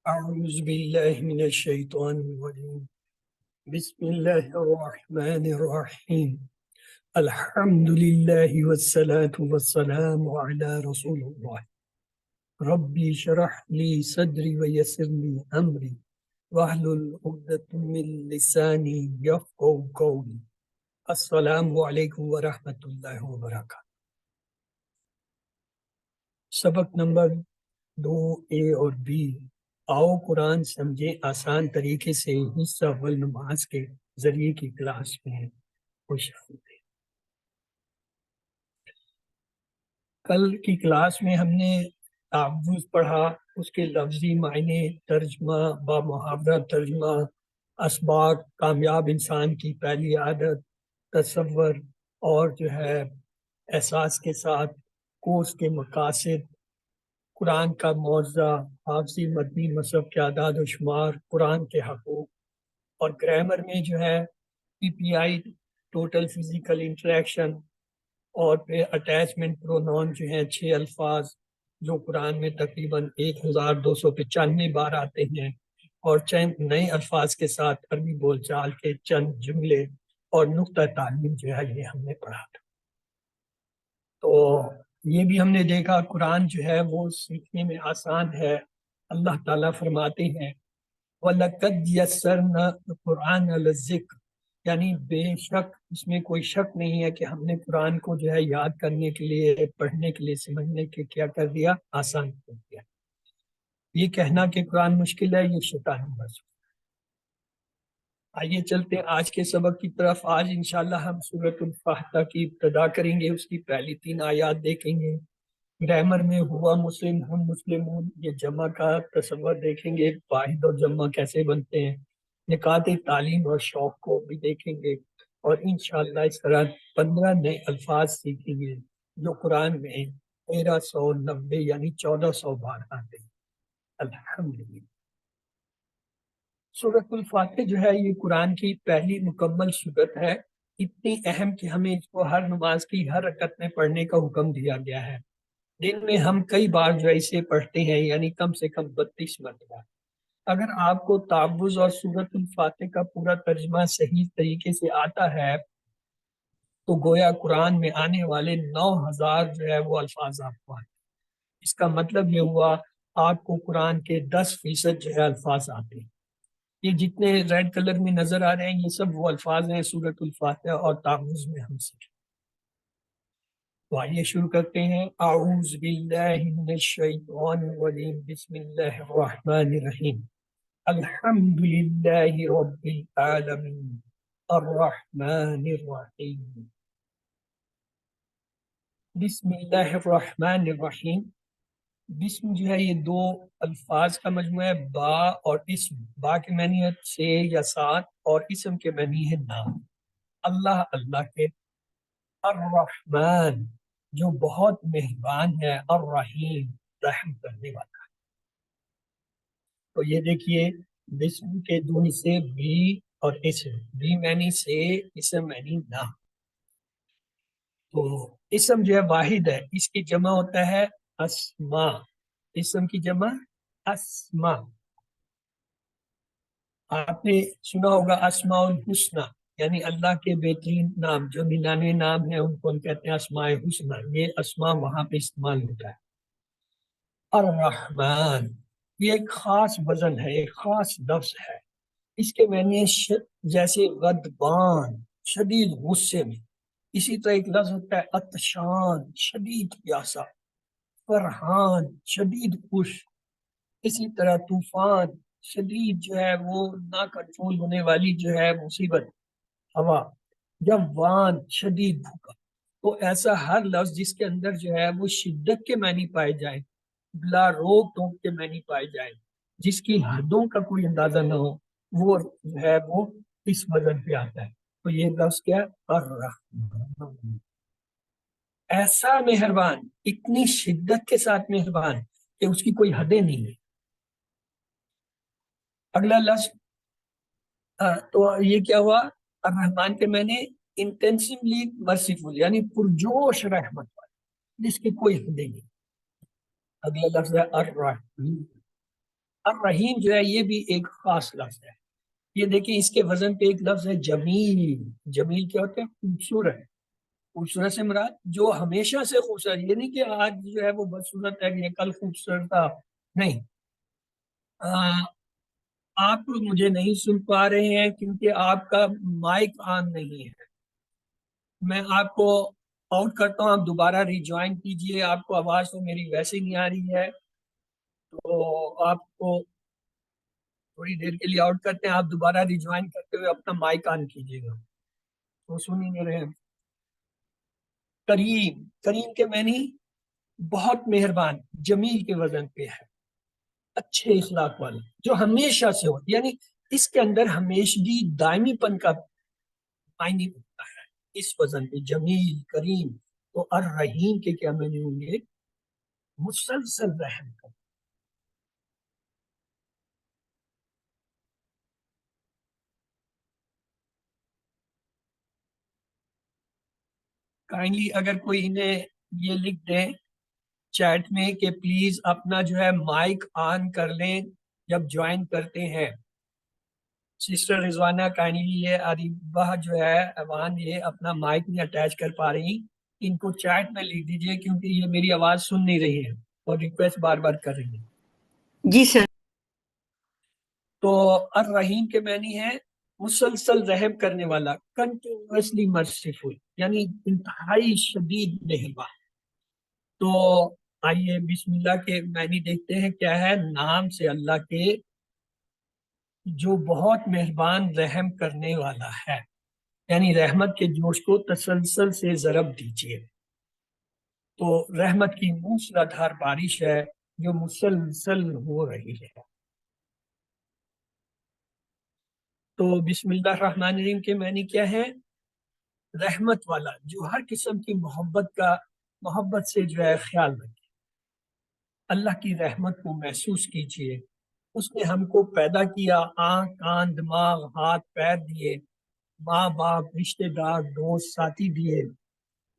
أعوذ بالله من الشيطان الرجيم بسم الله الرحمن الرحيم الحمد لله والصلاة والسلام على رسول الله ربي اشرح لي صدري ويسر لي أمري واحلل عقدة من لساني يفقهوا قولي السلام علیکم ورحمۃ اللہ وبرکاتہ۔ سبق نمبر 2A اور B، آؤ قرآن سمجھے آسان طریقے سے، حصہ اول نماز کے ذریعے کی کلاس میں خوش آمدید۔ کل کی کلاس میں ہم نے تعوذ پڑھا، اس کے لفظی معنی، ترجمہ، با محاورہ ترجمہ، اسباق، کامیاب انسان کی پہلی عادت، تصور اور احساس کے ساتھ کورس کے مقاصد، قرآن کا معجزہ، حافظی مدنی مصحف کے اعداد و شمار، قرآن کے حقوق، اور گرامر میں پی پی آئی ٹوٹل فزیکل انٹریکشن، اور پھر اٹیچمنٹ پرونون 6 الفاظ جو قرآن میں تقریباً 1295 بار آتے ہیں، اور چند نئے الفاظ کے ساتھ عربی بول چال کے چند جملے اور نقطہ تعلیم یہ ہم نے پڑھا تھا۔ تو یہ بھی ہم نے دیکھا قرآن وہ سیکھنے میں آسان ہے۔ اللہ تعالیٰ فرماتے ہیں وَلَقَدْ يَسَّرْنَا الْقُرْآنَ لِلذِّكْرِ، یعنی بے شک اس میں کوئی شک نہیں ہے کہ ہم نے قرآن کو یاد کرنے کے لیے، پڑھنے کے لیے، سمجھنے کے کیا کر دیا، آسان کر دیا۔ یہ کہنا کہ قرآن مشکل ہے یہ شیطانی بس۔ آئیے چلتے ہیں آج کے سبق کی طرف۔ آج انشاءاللہ ہم سورۃ الفاتحہ کی ابتدا کریں گے، اس کی پہلی 3 آیات دیکھیں گے۔ گرامر میں ہوا مسلم ہم مسلمون، یہ جمع کا تصور دیکھیں گے، واحد اور جمع کیسے بنتے ہیں، نکات تعلیم اور شوق کو بھی دیکھیں گے، اور انشاءاللہ اس طرح 15 نئے الفاظ سیکھیں گے جو قرآن میں 1390 یعنی 1400 بار آتے ہیں۔ الحمدللہ۔ سورۃ الفاتحہ یہ قرآن کی پہلی مکمل سورت ہے، اتنی اہم کہ ہمیں اس کو ہر نماز کی ہر رکعت میں پڑھنے کا حکم دیا گیا ہے۔ دن میں ہم کئی بار اسے پڑھتے ہیں، یعنی کم سے کم 32 مرتبہ۔ اگر آپ کو تعوذ اور سورۃ الفاتحہ کا پورا ترجمہ صحیح طریقے سے آتا ہے تو گویا قرآن میں آنے والے 9000 وہ الفاظ آپ کو آتے ہیں۔ اس کا مطلب یہ ہوا آپ کو قرآن کے 10% الفاظ آتے ہیں۔ یہ جتنے ریڈ کلر میں نظر آ رہے ہیں یہ سب وہ الفاظ ہیں سورۃ الفاتحہ اور تعوذ میں ہم سیکھیں۔ تو آئیے شروع کرتے ہیں۔ اعوذ باللہ من الشیطان الرجیم، بسم اللہ الرحمن الرحیم، الحمد للہ رب العالمین الرحمن الرحیم۔ بسم اللہ الرحمن الرحیم، بسم یہ 2 الفاظ کا مجموعہ ہے، با اور اسم۔ با کے معنی ہے سے یا ساتھ، اور اسم کے معنی ہے نام۔ اللہ اللہ کے، الرحمن جو بہت مہربان ہے، الرحیم رحم کرنے والا ہے۔ تو یہ دیکھیے بسم کے 2 حصے، بی اور اسم۔ بی معنی سے، اسم معنی نام۔ تو اسم واحد ہے، اس کی جمع ہوتا ہے اسما۔ اسم کی جمع اسما۔ آپ نے سنا ہوگا اسماء الحسنی، یعنی اللہ کے بہترین نام، جو 99 نام ہیں ان کو ہم کہتے ہیں اسماء الحسنی۔ یہ اسماء وہاں پہ استعمال ہوتا ہے۔ الرحمن یہ ایک خاص وزن ہے، ایک خاص لفظ ہے۔ اس کے معنی جیسے غضبان، شدید غصے میں۔ اسی طرح ایک لفظ ہوتا ہے عطشان، شدید پیاسا، فرحان شدید خوش۔ اسی طرح طوفان، شدید وہ نا کنٹرول ہونے والی مصیبت، ہوا۔ جوان شدید بھوکا۔ تو ایسا ہر لفظ جس کے اندر وہ شدت کے معنی پائے جائیں، بلا روک ٹوک کے معنی پائے جائیں، جس کی حدوں کا کوئی اندازہ نہ ہو، وہ وہ اس وزن پہ آتا ہے۔ تو یہ لفظ کیا ہے؟ الرحمن، ایسا مہربان، اتنی شدت کے ساتھ مہربان کہ اس کی کوئی حدیں نہیں ہے۔ اگلا لفظ تو یہ کیا ہوا؟ الرحمن کے میں نے انٹینسولی مرسیفل، یعنی پرجوش رحمت والا، جس کی کوئی حدیں نہیں۔ اگلا لفظ ہے الرحیم، الرحیم جو ہے یہ بھی ایک خاص لفظ ہے. یہ دیکھیں اس کے وزن پہ ایک لفظ ہے جمیل. جمیل کیا ہوتا ہے؟ خوبصورت. خوبصورت سے مراد جو ہمیشہ سے خوبصورت، یہ نہیں کہ آج جو ہے وہ بدصورت ہے، یہ کل خوبصورت تھا، نہیں. آپ مجھے نہیں سن پا رہے ہیں کیونکہ آپ کا مائک آن نہیں ہے. میں آپ کو آؤٹ کرتا ہوں، آپ دوبارہ ریجوائن کیجئے. آپ کو آواز تو میری ویسے نہیں آ رہی ہے، تو آپ کو تھوڑی دیر کے لیے آؤٹ کرتے ہیں. آپ دوبارہ ریجوائن کرتے ہوئے اپنا مائک آن کیجیے گا تو سن ہی نہیں رہے. کریم، کریم کے معنی بہت مہربان. جمیل کے وزن پہ ہے اچھے اخلاق والے، جو ہمیشہ سے ہو، یعنی اس کے اندر ہمیشگی دائمی پن کا معنی ہوتا ہے. اس وزن پہ جمیل کریم. تو الرحیم کے کیا معنی ہوں گے؟ مسلسل رحم کر. کائنڈلی اگر کوئی انہیں یہ لکھ دیں چیٹ میں کہ پلیز اپنا جو ہے مائک آن کر لیں جب جوائن کرتے ہیں. سسٹر رضوانہ کائنڈلی یہ عریبہ جو ہے ایوان یہ اپنا مائک نہیں اٹیچ کر پا رہی، ان کو چیٹ میں لکھ دیجئے کیونکہ یہ میری آواز سن نہیں رہی ہے اور ریکویسٹ بار بار کر رہی ہے. جی سر. تو الرحیم کے معنی ہے مسلسل رحم کرنے والا، کنٹینیوسلی مرسیفل، یعنی انتہائی شدید مہربان. تو آئیے بسم اللہ کے معنی دیکھتے ہیں کیا ہے. نام سے اللہ کے جو بہت مہربان رحم کرنے والا ہے، یعنی رحمت کے جوش کو تسلسل سے ضرب دیجیے. تو رحمت کی موسلادھار بارش ہے جو مسلسل ہو رہی ہے. تو بسم اللہ الرحمن الرحیم کے معنی کیا ہے؟ رحمت والا، جو ہر قسم کی محبت سے جو ہے خیال رکھے. اللہ کی رحمت کو محسوس کیجئے. اس نے ہم کو پیدا کیا، آنکھ کان دماغ ہاتھ پیر دیے، ماں باپ رشتہ دار دوست ساتھی دیے،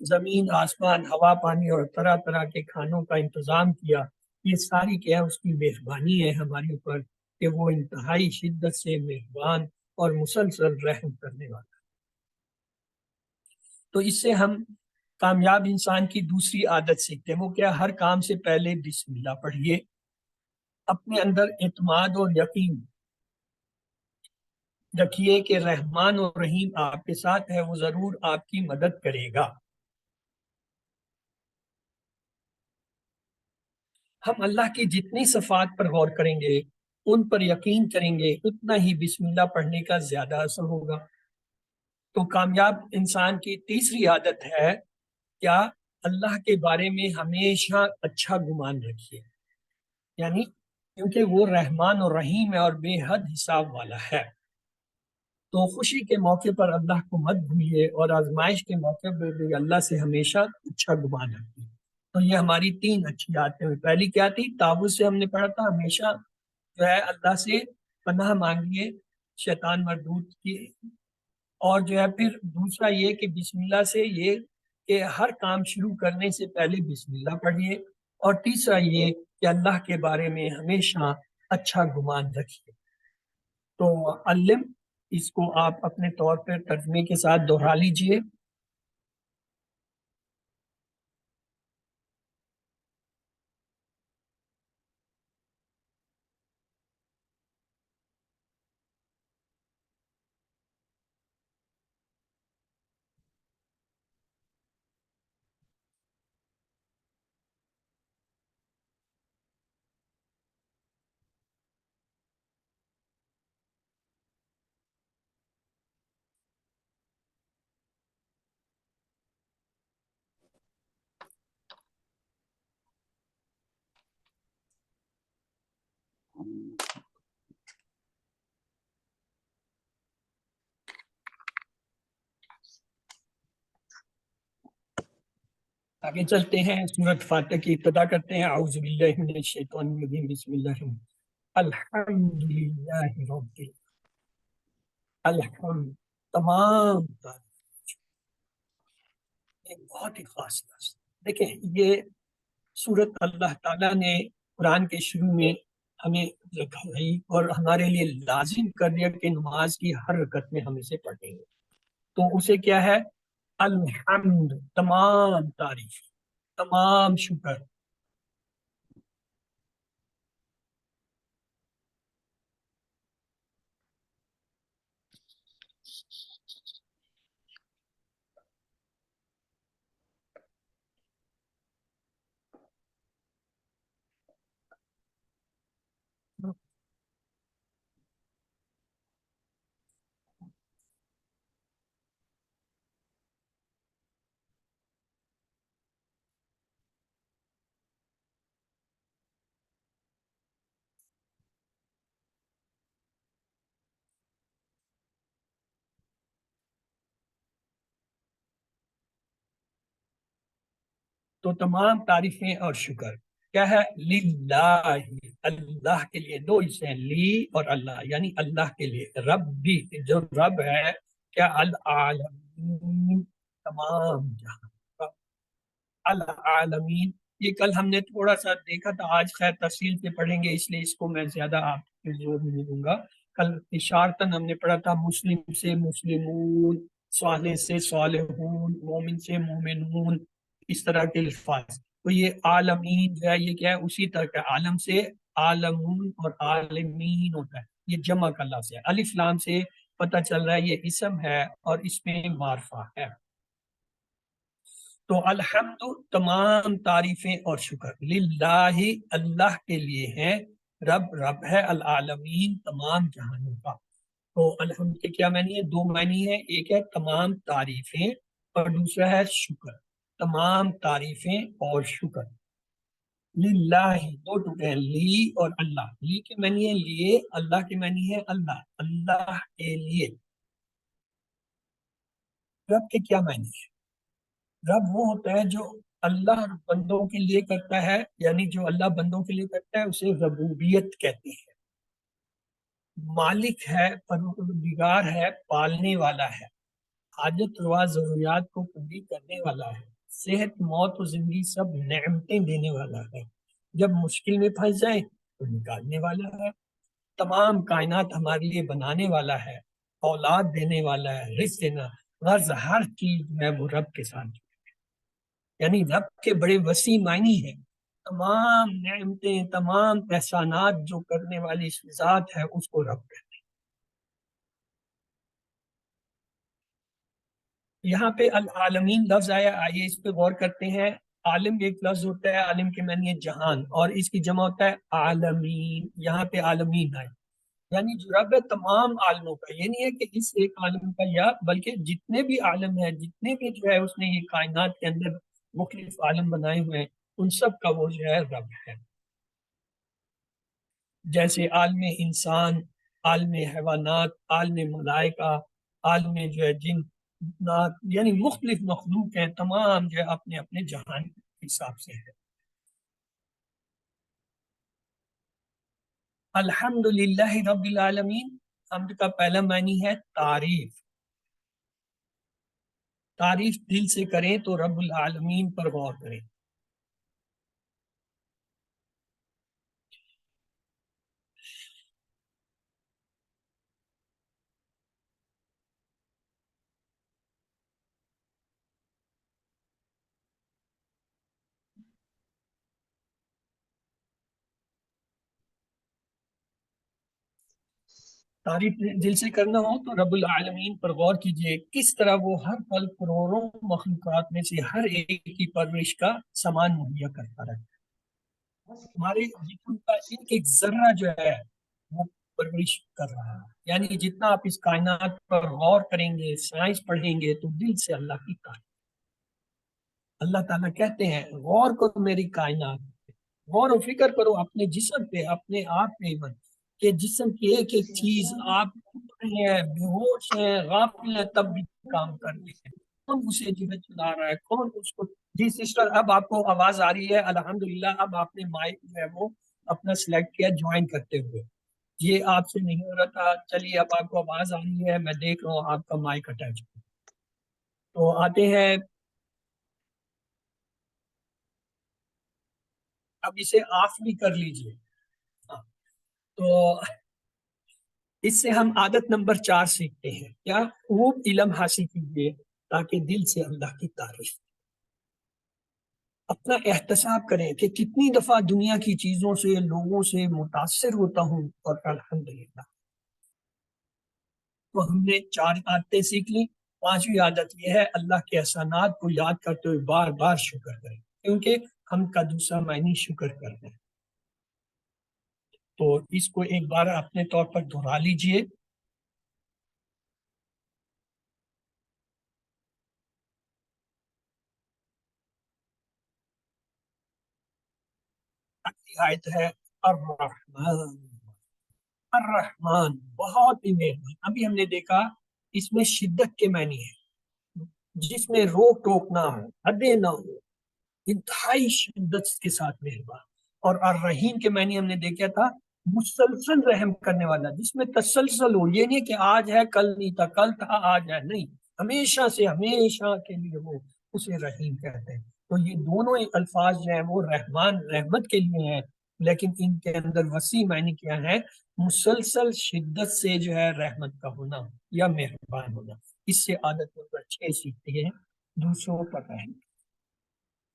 زمین آسمان ہوا پانی اور طرح طرح کے کھانوں کا انتظام کیا. یہ ساری کیا ہے؟ اس کی مہربانی ہے ہمارے اوپر کہ وہ انتہائی شدت سے مہربان اور مسلسل رحم کرنے والا. تو اس سے ہم کامیاب انسان کی دوسری عادت سیکھتے ہیں. وہ کیا؟ ہر کام سے پہلے بسم اللہ پڑھیے. اپنے اندر اعتماد اور یقین رکھیے کہ رحمان اور رحیم آپ کے ساتھ ہے، وہ ضرور آپ کی مدد کرے گا. ہم اللہ کی جتنی صفات پر غور کریں گے، ان پر یقین کریں گے، اتنا ہی بسم اللہ پڑھنے کا زیادہ اثر ہوگا. تو کامیاب انسان کی تیسری عادت ہے کیا؟ اللہ کے بارے میں ہمیشہ اچھا گمان رکھیے. یعنی کیونکہ وہ رحمان اور رحیم ہے اور بے حد حساب والا ہے، تو خوشی کے موقع پر اللہ کو مت بھولیے اور آزمائش کے موقع پر بھی اللہ سے ہمیشہ اچھا گمان رکھیے. تو یہ ہماری تین اچھی عادتیں ہوئی. پہلی کیا تھی؟ تعوذ سے ہم نے پڑھا تھا، ہمیشہ جو ہے اللہ سے پناہ مانگیے شیطان مردود کی. اور جو ہے پھر دوسرا یہ کہ بسم اللہ سے یہ کہ ہر کام شروع کرنے سے پہلے بسم اللہ پڑھیے. اور تیسرا یہ کہ اللہ کے بارے میں ہمیشہ اچھا گمان رکھیے. تو علم اس کو آپ اپنے طور پر ترجمے کے ساتھ دہرا لیجئے. آگے چلتے ہیں، سورۃ فاتحہ کی ابتدا کرتے ہیں. اعوذ باللہ من الشیطان الرجیم، بسم اللہ الرحمن الحمد للہ رب الحمد. تمام ایک بہت ہی خاص لفظ. دیکھیں یہ سورت اللہ تعالیٰ نے قرآن کے شروع میں ہمیں رکھائی اور ہمارے لیے لازم کر دیا کہ نماز کی ہر رکعت میں ہم اسے پڑھیں گے، تو اسے کیا ہے؟ الحمد، تمام تعریف، تمام شکر۔ تو تمام تعریفیں اور شکر کیا ہے؟ للہ، اللہ کے لیے، دو حصے ہیں، لی اور اللہ، یعنی اللہ کے لیے، رب بھی، جو رب ہے، کیا؟ العالمین، تمام جہاں، العالمین۔ یہ کل ہم نے تھوڑا سا دیکھا تھا، آج خیر تفصیل سے پڑھیں گے، اس لیے اس کو میں زیادہ آپ پہ زور نہیں دوں گا۔ کل اشارتاً ہم نے پڑھا تھا مسلم سے مسلمون، صالح سے صالحون، مومن سے مومنون، اس طرح کے الفاظ۔ تو یہ عالمین جو ہے، یہ کیا ہے؟ اسی طرح کا عالم سے عالمون اور عالمین ہوتا ہے، یہ جمع کا لفظ ہے۔ الف لام سے پتہ چل رہا ہے یہ اسم ہے اور اس میں معرفہ ہے۔ تو الحمد، تمام تعریفیں اور شکر، للہ، اللہ کے لیے ہیں، رب، رب ہے، العالمین، تمام جہانوں کا۔ تو الحمد کے کیا معنی ہے؟ دو معنی ہے، ایک ہے تمام تعریفیں اور دوسرا ہے شکر، تمام تعریفیں اور شکر۔ للہ، دو ٹکڑے ہیں، لی اور اللہ۔ لی کے معنی ہے لیے، اللہ کے معنی ہے اللہ، اللہ کے لیے۔ رب کے کیا معنی ہے؟ رب وہ ہوتا ہے جو اللہ بندوں کے لیے کرتا ہے، یعنی جو اللہ بندوں کے لیے کرتا ہے اسے ربوبیت کہتے ہیں۔ مالک ہے، پروردگار ہے، پالنے والا ہے، حاجت روا ضروریات کو پوری کرنے والا ہے، صحت، موت و زندگی سب نعمتیں دینے والا ہے، جب مشکل میں پھنس جائیں تو نکالنے والا ہے، تمام کائنات ہمارے لیے بنانے والا ہے، اولاد دینے والا ہے، رزق دینا، غرض ہر چیز جو ہے وہ رب کے ساتھ، یعنی رب کے بڑے وسیع معنی ہیں۔ تمام نعمتیں، تمام احسانات جو کرنے والی ذات ہے اس کو رب کہتے ہیں۔ یہاں پہ العالمین لفظ آیا، آئیے اس پہ غور کرتے ہیں۔ عالم ایک لفظ ہوتا ہے، عالم کے معنی ہے جہان، اور اس کی جمع ہوتا ہے عالمین، یہاں پہ عالمین آئے، یعنی جو رب ہے تمام عالموں کا، یہ نہیں ہے کہ اس ایک عالم کا، یا بلکہ جتنے بھی عالم ہے، جتنے بھی جو ہے اس نے یہ کائنات کے اندر مختلف عالم بنائے ہوئے ہیں، ان سب کا وہ جو ہے رب ہے۔ جیسے عالم انسان، عالم حیوانات، عالم ملائکہ، عالم جو ہے جنات، یعنی مختلف مخلوق ہیں، تمام جو ہے اپنے اپنے جہان کے حساب سے ہے۔ الحمد للہ رب العالمین، حمد کا پہلا معنی ہے تعریف، تعریف دل سے کریں تو رب العالمین پر غور کریں۔ تعریف دل سے کرنا ہو تو رب العالمین پر غور کیجئے، کس طرح وہ ہر پل کروڑوں مخلوقات میں سے ہر ایک کی پرورش کا سامان مہیا کرتا رہتا ہے، ہمارے جسم کا ایک ایک ذرہ جو ہے وہ پرورش کر رہا ہے، یعنی جتنا آپ اس کائنات پر غور کریں گے، سائنس پڑھیں گے، تو دل سے اللہ کی تعریف۔ اللہ تعالیٰ کہتے ہیں غور کرو میری کائنات، غور و فکر کرو اپنے جسم پہ، اپنے آپ پہ، ایون کہ جسم کی ایک ایک چیز، آپ ہیں، بے ہوش ہیں، غافل ہیں، تب بھی کام کر رہے ہیں، کون اسے جو ہے چلا رہا ہے، کون اس کو۔ جی سسٹر، اب آپ کو آواز آ رہی ہے الحمدللہ، اب آپ نے مائک جو ہے وہ اپنا سلیکٹ کیا جوائن کرتے ہوئے، یہ آپ سے نہیں ہو رہا تھا۔ چلیے اب آپ کو آواز آ رہی ہے، میں دیکھ رہا ہوں آپ کا مائک اٹیچ۔ تو آتے ہیں، اب اسے آف بھی کر لیجئے۔ ہاں، تو اس سے ہم عادت نمبر 4 سیکھتے ہیں کیا؟ خوب علم حاصل کیجیے تاکہ دل سے اللہ کی تعریف، اپنا احتساب کریں کہ کتنی دفعہ دنیا کی چیزوں سے، لوگوں سے متاثر ہوتا ہوں اور الحمدللہ۔ تو ہم نے 4 عادتیں سیکھ لی۔ 5ویں عادت یہ ہے اللہ کے احسانات کو یاد کرتے ہوئے بار بار شکر کریں، کیونکہ ہم کا دوسرا معنی شکر کرتے ہیں۔ تو اس کو ایک بار اپنے طور پر دہرا لیجئے۔ اگلی آیت ہے الرحمن، الرحمن بہت ہی مہربان۔ ابھی ہم نے دیکھا اس میں شدت کے معنی ہے، جس میں روک ٹوک نہ ہو، حدیں نہ ہو، انتہائی شدت کے ساتھ مہربان۔ اور الرحیم کے معنی ہم نے دیکھا تھا مسلسل رحم کرنے والا، جس میں تسلسل ہو، یہ نہیں کہ آج ہے کل نہیں تھا، کل تھا آج ہے، نہیں، ہمیشہ سے ہمیشہ کے لیے وہ اسے رحیم کہتے ہیں۔ تو یہ دونوں الفاظ جو ہیں وہ رحمان رحمت کے لیے ہیں، لیکن ان کے اندر وسیع معنی کیا ہے؟ مسلسل شدت سے جو ہے رحمت کا ہونا یا مہربان ہونا۔ اس سے عادت نمبر 6 سیکھتے ہیں دوسروں پر رحم۔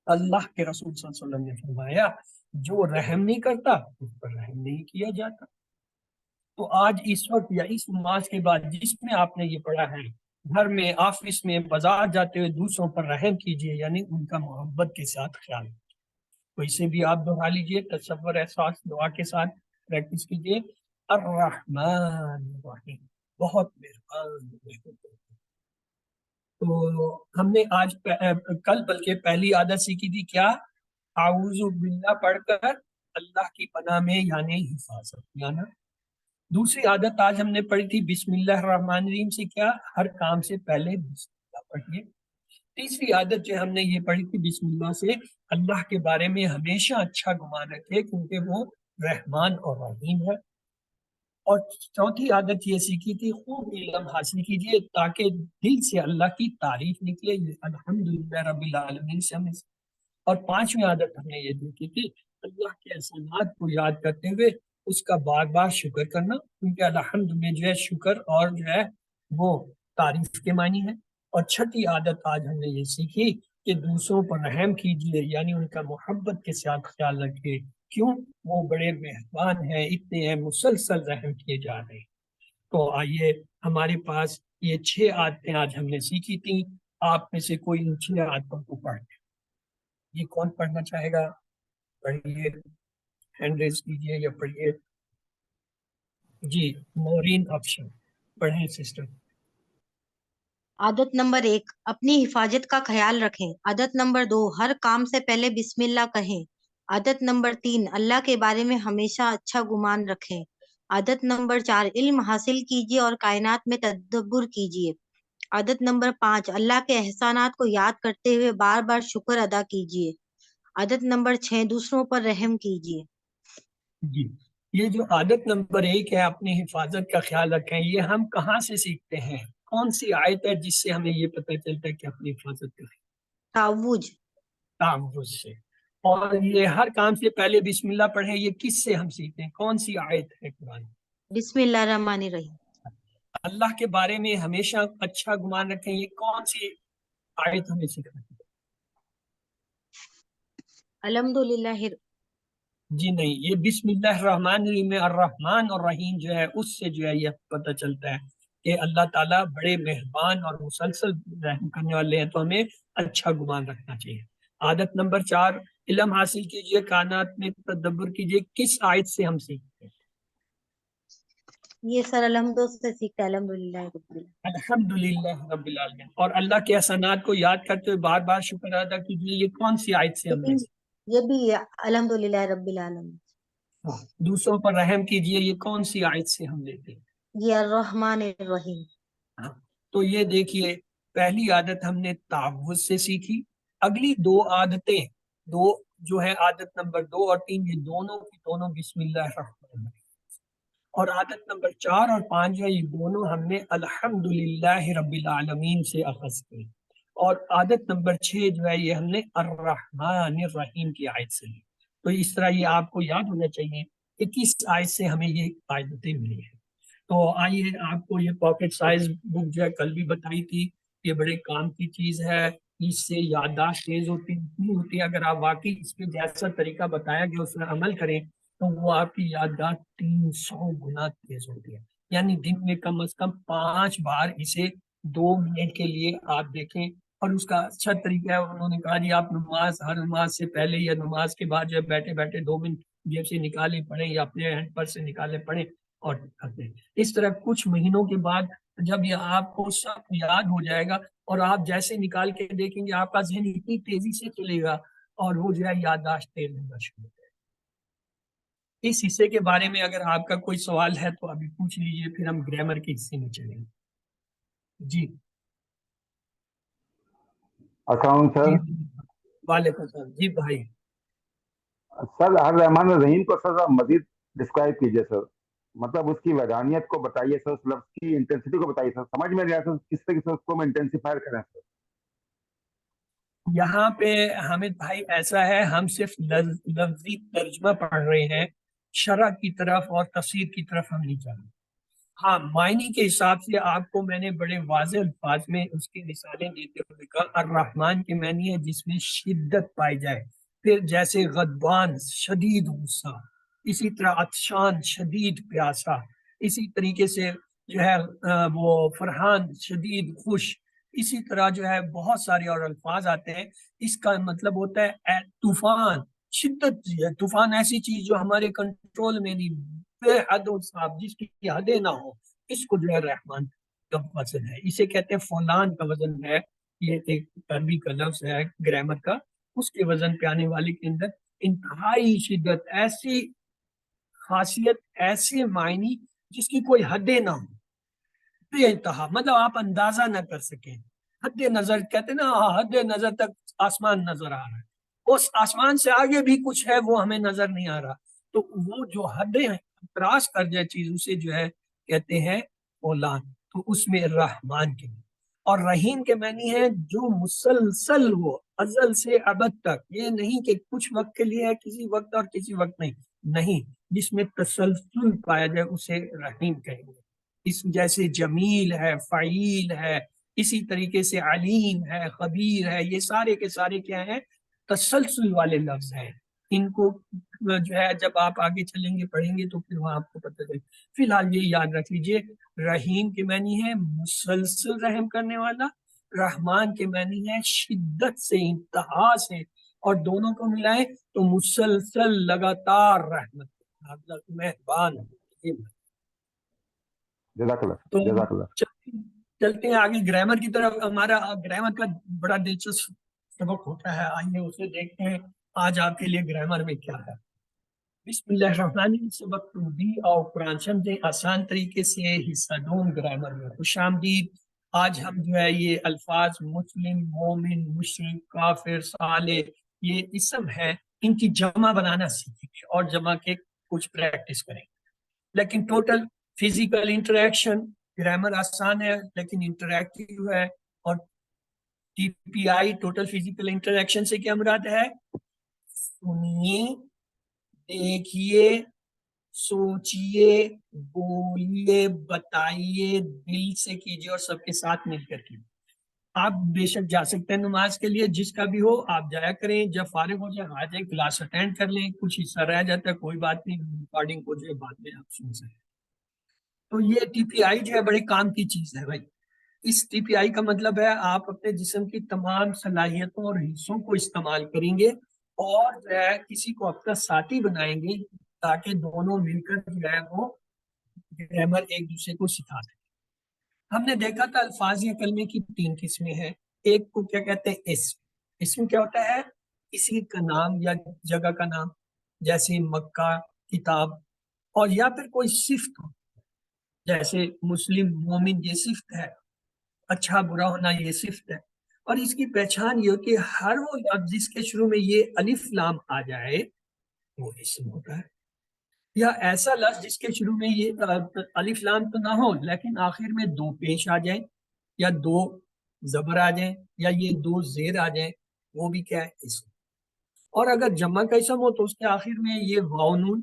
اللہ کے رسول صلی اللہ علیہ وسلم نے فرمایا جو رحم نہیں کرتا اس پر رحم نہیں کیا جاتا۔ تو آج اس وقت یا اس نماز کے بعد جس میں آپ نے یہ پڑھا ہے، گھر میں، آفس میں، بازار جاتے ہوئے دوسروں پر رحم کیجیے، یعنی ان کا محبت کے ساتھ خیال۔ تو اسے بھی آپ دہرا لیجیے، تصور، احساس، دعا کے ساتھ پریکٹس کیجیے۔ الرحمن الرحیم، بہت مہربان۔ تو ہم نے آج کل بلکہ پہلی عادت سیکھی تھی کیا؟ اعوذ باللہ پڑھ کر اللہ کی پناہ میں یعنی حفاظت لانا۔ دوسری عادت آج ہم نے پڑھی تھی بسم اللہ الرحمن الرحیم سے کیا؟ ہر کام سے پہلے بسم اللہ پڑھیے۔ تیسری عادت جو ہم نے یہ پڑھی تھی بسم اللہ سے اللہ کے بارے میں ہمیشہ اچھا گمان رکھے، کیونکہ وہ رحمان اور رحیم ہے۔ اور چوتھی عادت یہ سیکھی تھی خوب علم حاصل کیجیے تاکہ دل سے اللہ کی تعریف نکلے، الحمدللہ رب العالمین سے ہمیں۔ اور 5ویں عادت ہم نے یہ دیکھی تھی اللہ کے احسانات کو یاد کرتے ہوئے اس کا بار بار شکر کرنا، کیونکہ الحمد میں جو ہے شکر اور جو ہے وہ تعریف کے معنی ہے۔ اور 6ٹھی عادت آج ہم نے یہ سیکھی کہ دوسروں پر رحم کیجیے، یعنی ان کا محبت کے ساتھ خیال رکھیے، کیوں؟ وہ بڑے مہربان ہیں، اتنے ہیں، مسلسل رحم کیے جا رہے ہیں۔ تو آئیے ہمارے پاس یہ 6 عادتیں آج ہم نے سیکھی تھیں، آپ میں سے کوئی ان 6 عادتوں کو پڑھ لیں۔ یہ کون پڑھنا چاہے گا؟ پڑھیے، ہینڈ ریز کیجیے یا پڑھیے۔ جی مورین آپشن پڑھیں سسٹر۔ عادت نمبر 1، اپنی حفاظت کا خیال رکھیں۔ عادت نمبر 2، ہر کام سے پہلے بسم اللہ کہیں۔ عادت نمبر 3، اللہ کے بارے میں ہمیشہ اچھا گمان رکھیں۔ عادت نمبر 4، علم حاصل کیجیے اور کائنات میں تدبر کیجیے۔ عادت نمبر 5، اللہ کے احسانات کو یاد کرتے ہوئے بار بار شکر ادا کیجیے۔ عادت نمبر 6، دوسروں پر رحم کیجیے۔ جی یہ جو عادت نمبر 1 ہے اپنی حفاظت کا خیال رکھیں، یہ ہم کہاں سے سیکھتے ہیں؟ کون سی آیت ہے جس سے ہمیں یہ پتہ چلتا ہے کہ اپنی حفاظت کریں؟ تعوذ۔ تعوذ سے۔ اور یہ ہر کام سے پہلے بسم اللہ پڑھیں، یہ کس سے ہم سیکھتے ہیں؟ کون سی آیت ہے قرآن؟ بسم اللہ الرحمن الرحیم۔ اللہ کے بارے میں ہمیشہ اچھا گمان رکھیں، یہ کون سی آیت ہمیں سکھاتی ہے؟ الحمدللہ۔ جی نہیں، یہ بسم اللہ الرحمن الرحیم میں الرحمن اور رحیم جو ہے اس سے جو ہے یہ پتہ چلتا ہے کہ اللہ تعالیٰ بڑے مہربان اور مسلسل رحم کرنے والے ہیں، تو ہمیں اچھا گمان رکھنا چاہیے۔ عادت نمبر 4، علم حاصل کیجیے، کائنات میں تدبر کیجیے۔ کس آیت سے ہم سیکھتے ہیں؟ یہ سر الحمد سے سیکھتا ہے، الحمدللہ رب العالمین۔ الحمدللہ رب العالمین۔ اور اللہ کے احسانات کو یاد کرتے ہوئے بار بار شکر ادا کیجیے، یہ کون سی آیت سے ہم نے سیکھا؟ یہ بھی الحمدللہ رب العالمین۔ دوسروں پر رحم کیجیے، یہ کون سی آیت سے ہم لیتے ہیں؟ یہ الرحمن الرحیم۔ تو یہ دیکھیے پہلی عادت ہم نے تعوذ سے سیکھی۔ اگلی 2 عادتیں، جو ہے عادت نمبر 2 اور 3، یہ دونوں کی دونوں بسم اللہ الرحمن الرحیم۔ اور عادت نمبر 4 اور 5 جو ہے یہ دونوں ہم نے الحمدللہ رب العالمین سے اخذ کی۔ اور عادت نمبر 6 جو ہے یہ ہم نے الرحمن الرحیم کی آیت سے لی۔ تو اس طرح یہ آپ کو یاد ہونا چاہیے 21 آیت سے ہمیں یہ آیتیں ملی ہیں۔ تو آئیے آپ کو یہ پاکٹ سائز بک جو ہے کل بھی بتائی تھی، یہ بڑے کام کی چیز ہے، اس سے یادداشت تیز ہوتی ہے۔ اگر آپ واقعی اس کے جیسا طریقہ بتایا گیا اس میں عمل کریں تو وہ آپ کی یادداشت 300 گنا تیز ہوتی ہے۔ یعنی دن میں کم از کم 5 بار اسے 2 منٹ کے لیے آپ دیکھیں۔ اور اس کا اچھا طریقہ ہے، انہوں نے کہا جی آپ ہر نماز سے پہلے یا نماز کے بعد جو بیٹھے بیٹھے 2 منٹ جیب سے نکالے پڑھیں یا اپنے ہینڈ پر سے نکالے پڑھیں اور کرتے ہیں۔ اس طرح کچھ مہینوں کے بعد جب یہ آپ کو سب یاد ہو جائے گا اور آپ جیسے نکال کے دیکھیں گے آپ کا ذہن اتنی تیزی سے چلے گا اور وہ جو ہے یادداشت تیز ہونا شروع ہو جائے گا۔ اس حصے کے بارے میں اگر آپ کا کوئی سوال ہے تو ابھی پوچھ لیجئے، پھر ہم گرامر کے حصے میں چلیں گے۔ جی السلام سر۔ وعلیکم السلام جی بھائی۔ سر الرحمن الرحیم کو سر مزید ڈسکرائب کیجئے سر، مطلب اس کی ویدانیت کو بتائیے سر، اس لفظ کی انٹینسٹی کو بتائیے سر، سمجھ میں نہیں آیا سر کس طرح سے اس کو ہم انٹینسیفائی کریں سر۔ یہاں پہ حامد بھائی ایسا ہے، ہم صرف لفظی ترجمہ پڑھ رہے ہیں، شرح کی طرف اور تفسیر کی طرف ہم نہیں جا رہے۔ ہاں معنی کے حساب سے آپ کو میں نے بڑے واضح الفاظ میں اس کی مثالیں دیتے ہوئے کہا الرحمن کے معنی ہے جس میں شدت پائی جائے، پھر جیسے غضبان شدید غصہ، اسی طرح عطشان شدید پیاسا، اسی طریقے سے جو ہے وہ فرحان شدید خوش، اسی طرح جو ہے بہت سارے اور الفاظ آتے ہیں۔ اس کا مطلب ہوتا ہے طوفان، شدت ہے، طوفان ایسی چیز جو ہمارے کنٹرول میں نہیں، بے حد و صاحب جس کی حدیں نہ ہو، اس کو جو ہے رحمان کا وزن ہے۔ اسے کہتے ہیں فولان کا وزن ہے، یہ ایک عربی کا لفظ ہے گرامر کا، اس کے وزن پہ آنے والے کے اندر انتہائی شدت، ایسی خاصیت، ایسے معنی جس کی کوئی حدیں نہ ہو، بے انتہا، مطلب آپ اندازہ نہ کر سکیں۔ حد نظر کہتے ہیں نا، حد نظر تک آسمان نظر آ رہا ہے، اس آسمان سے آگے بھی کچھ ہے وہ ہمیں نظر نہیں آ رہا، تو وہ جو حدیں کراس کر جائے چیز اسے جو ہے کہتے ہیں اولان۔ تو اس میں رحمان کے اور رحیم کے معنی ہے جو مسلسل ہو ازل سے ابد تک، یہ نہیں کہ کچھ وقت کے لیے ہے کسی وقت اور کسی وقت نہیں، جس میں تسلسل پایا جائے اسے رحیم کہیں گے۔ اس جیسے جمیل ہے، فعیل ہے، اسی طریقے سے علیم ہے، خبیر ہے، یہ سارے کے سارے کیا ہیں؟ تسلسل والے لفظ ہیں۔ ان کو جو ہے جب آپ آگے چلیں گے پڑھیں گے تو پھر وہاں آپ کو پتہ چلے۔ فی الحال یہ یاد رکھ لیجئے، رحیم کے معنی ہے مسلسل رحم کرنے والا، رحمان کے معنی ہے شدت سے، انتہا سے، اور دونوں کو ملائیں تو مسلسل لگاتار رحمت، مہربان۔ جزاک اللہ تو جزاک اللہ۔ چلتے ہیں آگے گرامر کی طرف۔ ہمارا گرامر کا بڑا دلچسپ سبق ہوتا ہے، آئیے اسے دیکھتے ہیں آج آپ کے لیے گرامر میں کیا ہے۔ بسم اللہ الرحمن الرحیم، سبق بھی اور قرآن سمجھیں آسان طریقے سے حصہ دوم گرامر میں۔ خوش آمدید۔ آج ہم جو ہے یہ الفاظ مسلم، مومن، مشرک، کافر، صالح، یہ اسم ہے، ان کی جمع بنانا سیکھیں گے اور جمع کے کچھ پریکٹس کریں گے۔ لیکن ٹوٹل فزیکل انٹریکشن، گرامر آسان ہے لیکن انٹریکٹیو ہے، اور ٹی پی آئی ٹوٹل فزیکل انٹریکشن سے کیا مراد ہے؟ سنیے، دیکھیے، سوچئے، بولیے، بتائیے، دل سے کیجیے اور سب کے ساتھ مل کر کیجیے۔ آپ بے شک جا سکتے ہیں نماز کے لیے، جس کا بھی ہو آپ جایا کریں، جب فارغ ہو جائے آ جائیں، کلاس اٹینڈ کر لیں، کچھ حصہ رہ جاتا ہے کوئی بات نہیں، ریکارڈنگ کو جو ہے بعد میں آپ سن سکیں۔ تو یہ ٹی پی آئی جو ہے بڑے کام کی چیز ہے بھائی۔ اس ٹی پی آئی کا مطلب ہے آپ اپنے جسم کی تمام صلاحیتوں اور حصوں کو استعمال کریں گے اور جو ہے کسی کو اپنا ساتھی بنائیں گے تاکہ دونوں مل کر جو ہے وہ گرامر ایک دوسرے کو سکھا سکیں۔ ہم نے دیکھا تھا الفاظ یا کلمے کی 3 قسمیں ہیں۔ ایک کو کیا کہتے ہیں؟ اسم کیا ہوتا ہے؟ کسی کا نام یا جگہ کا نام، جیسے مکہ، کتاب، اور یا پھر کوئی صفت ہو، جیسے مسلم، مومن، یہ صفت ہے، اچھا برا ہونا یہ صفت ہے۔ اور اس کی پہچان یہ ہو کہ ہر وہ لفظ جس کے شروع میں یہ الف لام آ جائے وہ اسم ہوتا ہے، یا ایسا لفظ جس کے شروع میں یہ الف لام تو نہ ہو لیکن آخر میں 2 پیش آ جائیں، یا 2 زبر آ جائیں، یا یہ 2 زیر آ جائیں، وہ بھی کیا ہے؟ اسم۔ اور اگر جمع کا اسم ہو تو اس کے آخر میں یہ واو نون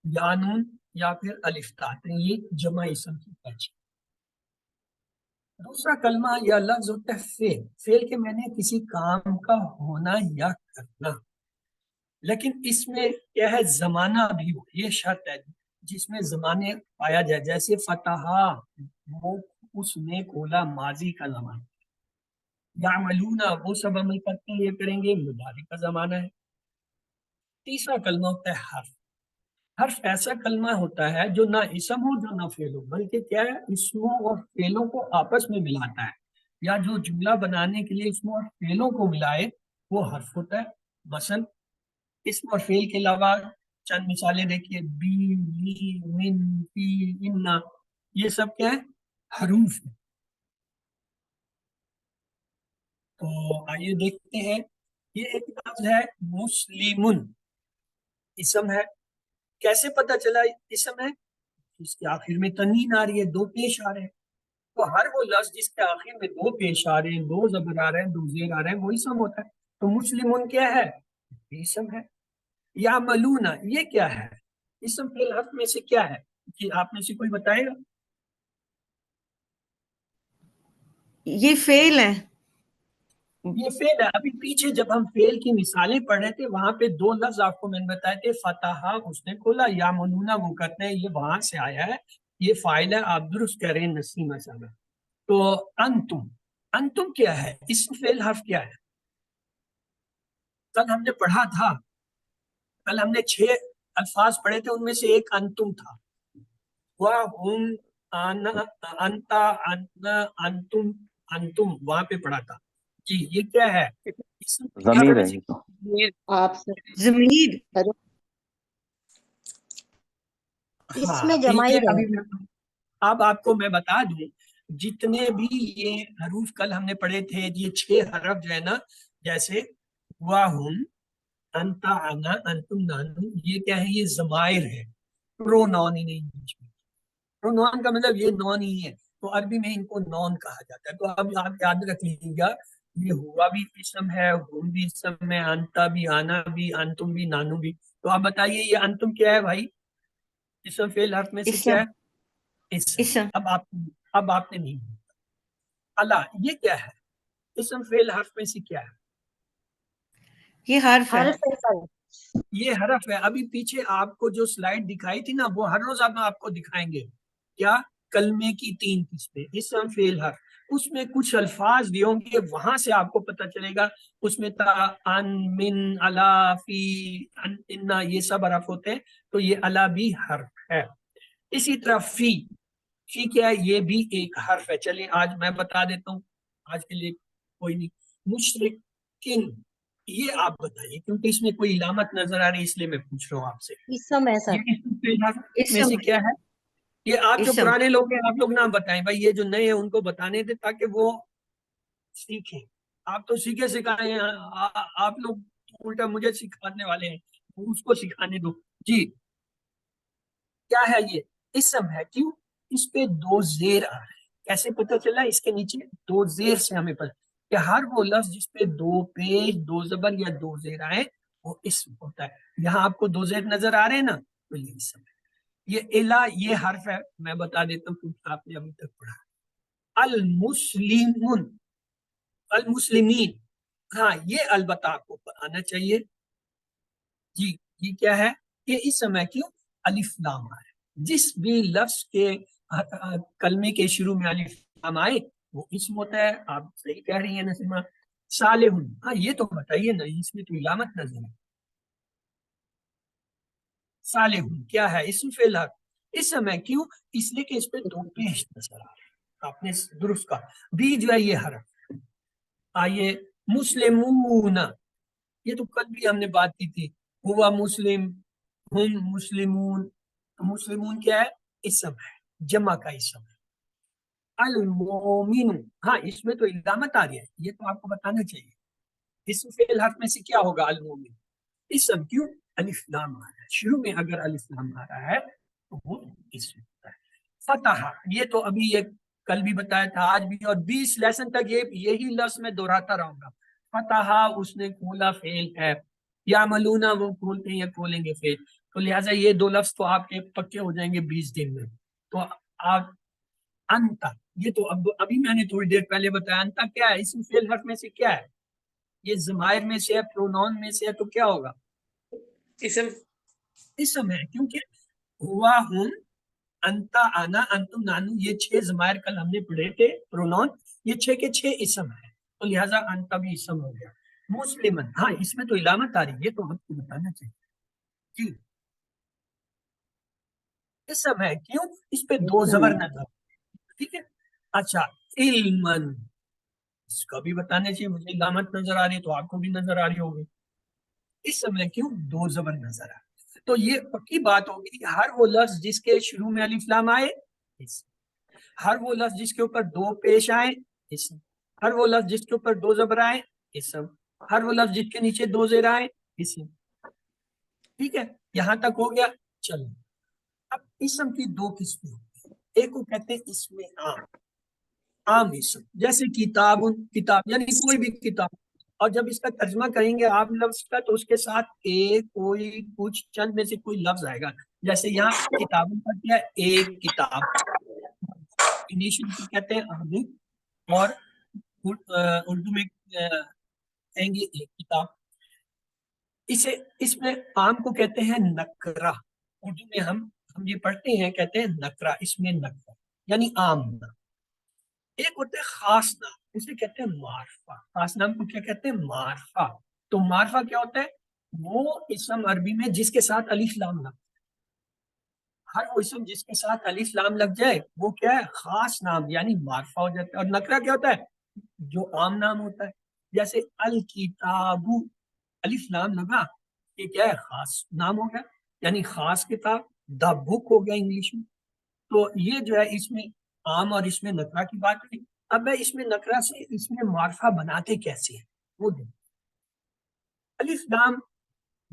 یا نون یا پھر الف تا، یہ جمع اسم کی پہچان۔ دوسرا کلمہ یا لفظ ہوتا ہے فعل۔ فعل کے میں نے کسی کام کا ہونا یا کرنا، لیکن اس میں کیا ہے زمانہ بھی ہو، یہ شرط ہے جس میں زمانے پایا جائے، جیسے فتح وہ اس نے کھولا ماضی کا زمانہ، یعملون وہ سب عمل کرتے ہیں یہ کریں گے مضارع کا زمانہ ہے۔ تیسرا کلمہ ہوتا ہے حرف۔ حرف ایسا کلمہ ہوتا ہے جو نہ اسم ہو جو نہ فعل ہو، بلکہ کیا ہے اسموں اور فعلوں کو آپس میں ملاتا ہے، یا جو جملہ بنانے کے لیے اسموں اور فعلوں کو ملائے وہ حرف ہوتا ہے۔ مثلا اسم اور فعل کے علاوہ چند مثالیں دیکھیے، بی، لی، من، فی، ان، یہ سب کیا ہے حروف ہیں۔ تو آئیے دیکھتے ہیں، یہ ایک لفظ ہے مسلمن، اسم ہے۔ کیسے پتہ چلا اسم ہے؟ اس کے آخر میں تنوین آ رہی ہے، دو پیش آ رہے ہیں، تو ہر وہ لفظ جس کے آخر میں دو پیش آ رہے ہیں، دو زبر آ رہے ہیں، دو زیر آ رہے ہیں، وہ اسم ہوتا ہے۔ تو مسلمن کیا ہے؟ اسم ہے۔ یا ملونا یہ کیا ہے؟ اسم فعل حرف میں سے کیا ہے؟ کہ آپ میں سے کوئی بتائے گا؟ یہ فعل ہے۔ یہ فعل ہے۔ ابھی پیچھے جب ہم فعل کی مثالیں پڑھ رہے تھے وہاں پہ دو لفظ آپ کو میں نے بتائے تھے، فتح اس نے کھولا، یا ملونا وہ کرتے ہیں، یہ وہاں سے آیا ہے، یہ فاعل ہے، آپ درست کہہ رہے ہیں نسیم صاحب۔ تو انتم، انتم کیا ہے؟ اسم فعل حرف کیا ہے؟ کل ہم نے پڑھا تھا، کل ہم نے 6 الفاظ پڑھے تھے، ان میں سے ایک انتم تھا، وَهُمْ، انا، انتا، اننا، انتم، انتم وہاں پہ پڑھا تھا۔ جی یہ کیا ہے؟ اسم فعل حرف ضمیر میں ہے سے یہ تو۔ آپ سے ضمیر۔ اس ہاں میں جمائی یہ رہے۔ اب آپ کو میں بتا دوں، جتنے بھی یہ حروف کل ہم نے پڑھے تھے، یہ 6 حرف جو ہے نا، جیسے وَهُمْ، انتا، انا، انتم، نانو، یہ کیا ہے؟ یہ ضمائر ہے، پرونون ہی نہیں بیچ میں۔ پرونون کا مطلب یہ نون ہی ہے، تو عربی میں ان کو نون کہا جاتا ہے۔ تو اب آپ یاد رکھ لیجیے گا، یہ ہوا بھی اسم ہے، ہم بھی اسم ہے، انتا بھی، آنا بھی، انتم بھی، نانو بھی۔ تو آپ بتائیے یہ انتم کیا ہے بھائی؟ اسم فعل حرف میں سے اسم۔ کیا ہے؟ اسم۔ اسم۔ اب آپ نے نہیں بولا۔ اللہ یہ کیا ہے؟ اسم فعل حرف میں سے کیا ہے؟ یہ حرف ہے۔ حرف ہے۔ یہ حرف ہے۔ ابھی پیچھے آپ کو جو سلائیڈ دکھائی تھی نا، وہ ہر روز آپ کو دکھائیں گے، کیا؟ کلمے کی 3 قسمیں، اسم فعل حرف، اس میں کچھ الفاظ بھی ہوں گے، وہاں سے آپ کو پتہ چلے گا، اس میں تا، ان، من، الا، فی، ان، یہ سب حرف ہوتے ہیں، تو یہ الا بھی حرف ہے۔ اسی طرح فی، فی کیا ہے؟ یہ بھی ایک حرف ہے۔ چلیے آج میں بتا دیتا ہوں، آج کے لیے کوئی نہیں۔ مشرکین، یہ آپ بتائیے، کیونکہ اس میں کوئی علامت نظر آ رہی ہے اس لیے میں پوچھ رہا ہوں آپ سے، اسم ہے سر۔ یہ اسم فعل حرف میں اسم سے کیا ہے؟ یہ آپ جو اسم۔ پرانے لوگ ہیں آپ لوگ نہ بتائیں بھائی، یہ جو نئے ہیں ان کو بتانے دیں تاکہ وہ سیکھیں۔ آپ تو سیکھے سکھائے ہیں، آپ لوگ الٹا مجھے سکھانے والے ہیں، اس کو سکھانے دو۔ جی کیا ہے؟ یہ اسم ہے، کیوں؟ اس پہ 2 زیر آ رہے ہیں۔ کیسے پتہ چلا؟ اس کے نیچے 2 زیر سے ہمیں پتہ کہ ہر وہ لفظ جس پہ 2 پیش، 2 زبر یا 2 زیر آئے وہ اسم ہوتا ہے۔ یہاں آپ کو 2 زیر نظر آ رہے ہیں نا، تو یہ اسم ہے۔ یہ الا یہ حرف ہے، میں بتا دیتا ہوں کیونکہ آپ نے ابھی تک پڑھا۔ المسلمون، المسلمین، ہاں یہ البتہ آپ کو آنا چاہیے۔ جی یہ کیا ہے؟ یہ اسم ہے، کیوں؟ الف لام ہے۔ جس بھی لفظ کے کلمے کے شروع میں الف لام آئے وہ اسم ہوتا ہے۔ آپ صحیح کہہ رہی ہیں نسیمہ۔ صالح، ہاں یہ تو بتائیے نا، اس میں تو علامت نظر ہے۔ صالح کیا ہے؟ اسم فعل حرف، اسم ہے، کیوں؟ اس لیے کہ اس پہ 2 پیش نظر آ رہے ہیں۔ آپ نے درست کہا، بھی جو ہے یہ حرف۔ آئیے مسلمون، یہ تو کل بھی ہم نے بات کی تھی، ہوا مسلم، ہم مسلمون، مسلمون کیا ہے؟ اسم ہے، جمع کا اسم ہے۔ المومن، ہاں اس میں تو علامت آ رہی ہے، یہ تو آپ کو بتانا چاہیے، اسم فعل حرف میں سے کیا ہوگا؟ المومن اسم، کیوں؟ الف لام آ رہا ہے شروع میں، اگر الف لام آ رہا ہے تو وہ اسم ہوتا ہے۔ فتح، یہ تو ابھی یہ کل بھی بتایا تھا، آج بھی، اور 20 لیسن تک یہی لفظ میں دہراتا رہوں گا۔ فتح اس نے کھولا، فعل ہے۔ یا ملونا وہ کھولتے ہیں یا کھولیں گے، فعل۔ تو لہٰذا یہ دو لفظ تو آپ کے پکے ہو جائیں گے 20 دن میں. تو آپ انتا، یہ تو ابھی میں نے تھوڑی دیر پہلے بتایا انتا کیا ہے، اسم فعل حرف میں سے کیا ہے، یہ ضمائر میں سے ہے، پرونون میں سے ہے، تو کیا ہوگا، اسم ہے. کیونکہ ہوا، ہم، انتا، آنا، انتم، نانو، یہ 6 ضمائر کل ہم نے پڑھے تھے پرونون، یہ 6 کے 6 اسم ہے، تو لہٰذا انتا بھی اسم ہو گیا. مسلمن، ہاں اس میں تو علامت آ رہی ہے، یہ تو ہم کو بتانا چاہیے جی. اسم ہے، کیوں، اس پہ 2 زبر نظر، ٹھیک ہے. اچھا، علمن، اس کا بھی بتانا چاہیے، مجھے علامت نظر آ رہی ہے تو آپ کو بھی نظر آ رہی ہوگی. اس سمے کیوں 2 زبر نظر آ رہی. تو یہ پکی بات ہوگی کہ ہر وہ لفظ جس کے شروع میں الف لام آئے اسم، ہر وہ لفظ جس کے اوپر 2 پیش آئے اسم، ہر وہ لفظ جس کے اوپر 2 زبر آئے اسم، ہر وہ لفظ جس کے نیچے 2 زیر آئے اسم. ٹھیک ہے، یہاں تک ہو گیا. چلو اب اسم کی 2 قسمیں ہوتی ہیں، ایک کو کہتے ہیں اسم عام، عام اسم، جیسے کتاب، کتاب یعنی کوئی بھی کتاب. اور جب اس کا ترجمہ کریں گے آپ لفظ کا تو اس کے ساتھ ایک کوئی کچھ چند میں سے کوئی لفظ آئے گا. جیسے یہاں کتابوں کا کیا ہے، ایک کتاب، انگلش میں کہتے ہیں عربی، اور اردو میں کہیں گے ایک کتاب. اس میں عام کو کہتے ہیں نکرہ، اردو میں ہم یہ پڑھتے ہیں کہتے ہیں نکرہ، اس میں نکرہ یعنی عام نام. ایک ہوتا ہے خاص نام، اسے کہتے ہیں معرفہ. خاص نام کو کیا کہتے ہیں، معرفہ. تو معرفہ کیا ہوتا ہے، وہ اسم عربی میں جس کے ساتھ الف لام لگ جائے، ہر وہ اسم جس کے ساتھ الف لام لگ جائے وہ کیا ہے، خاص نام یعنی معرفہ ہو جاتا ہے. اور نکرہ کیا ہوتا ہے، جو عام نام ہوتا ہے. جیسے الکتاب، الف لام لگا، یہ کیا ہے، خاص نام ہو گیا یعنی خاص کتاب. دا بک ہو گیا انگلش میں. تو یہ جو ہے اس میں عام اور اس میں نکرہ کی بات ہوئی. اب میں اس میں نکرہ سے اس میں معرفہ بناتے کیسے ہیں وہ دیکھیں. الف لام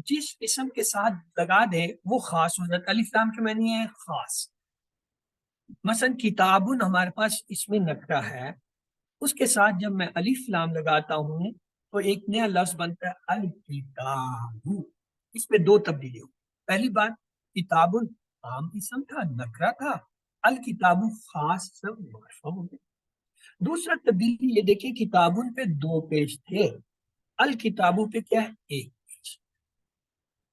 جس اسم کے ساتھ لگا دے وہ خاص ہو جاتا ہے. الف لام کے معنی ہے خاص. مثلا کتابن ہمارے پاس اس میں نکرہ ہے، اس کے ساتھ جب میں الف لام لگاتا ہوں تو ایک نیا لفظ بنتا ہے الکتاب. اس میں 2 تبدیلی ہو. پہلی بات، کتابن عام اسم تھا، نکرہ تھا، الکتاب خاص اسم معرفہ ہو گیا. دوسرا تبدیلی یہ دیکھیں، کتابن پہ 2 پیش تھے، الکتابوں پہ کیا ہے، 1 پیش.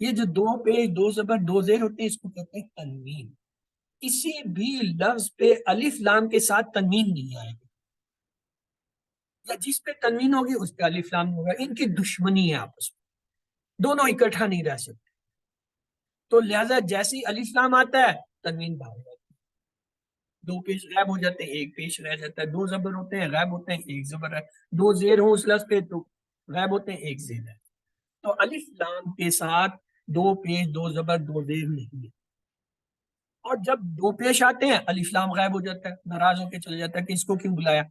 یہ جو 2 پیش 2 زبر 2 زیر ہوتے ہیں اس کو کہتے ہیں تنوین. کسی بھی لفظ پہ الف لام کے ساتھ تنوین نہیں آئے گی، یا جس پہ تنوین ہوگی اس پہ الف لام ہوگا. ان کی دشمنی ہے آپس میں، دونوں اکٹھا نہیں رہ سکتے. تو لہذا جیسی الف لام آتا ہے تنوین باہر جاتی ہے، 2 پیش غائب ہو جاتے ہیں، 1 پیش رہ جاتا ہے. 2 زبر ہوتے ہیں غائب ہوتے ہیں، 1 زبر ہے. 2 زیر ہو اس لفظ پہ تو غائب ہوتے ہیں، 1 زیر ہے. تو الف لام کے ساتھ 2 پیش 2 زبر 2 زیر نہیں ہے. اور جب 2 پیش آتے ہیں الف لام غائب ہو جاتا ہے، ناراض ہو کے چل جاتا ہے کہ اس کو کیوں بلایا.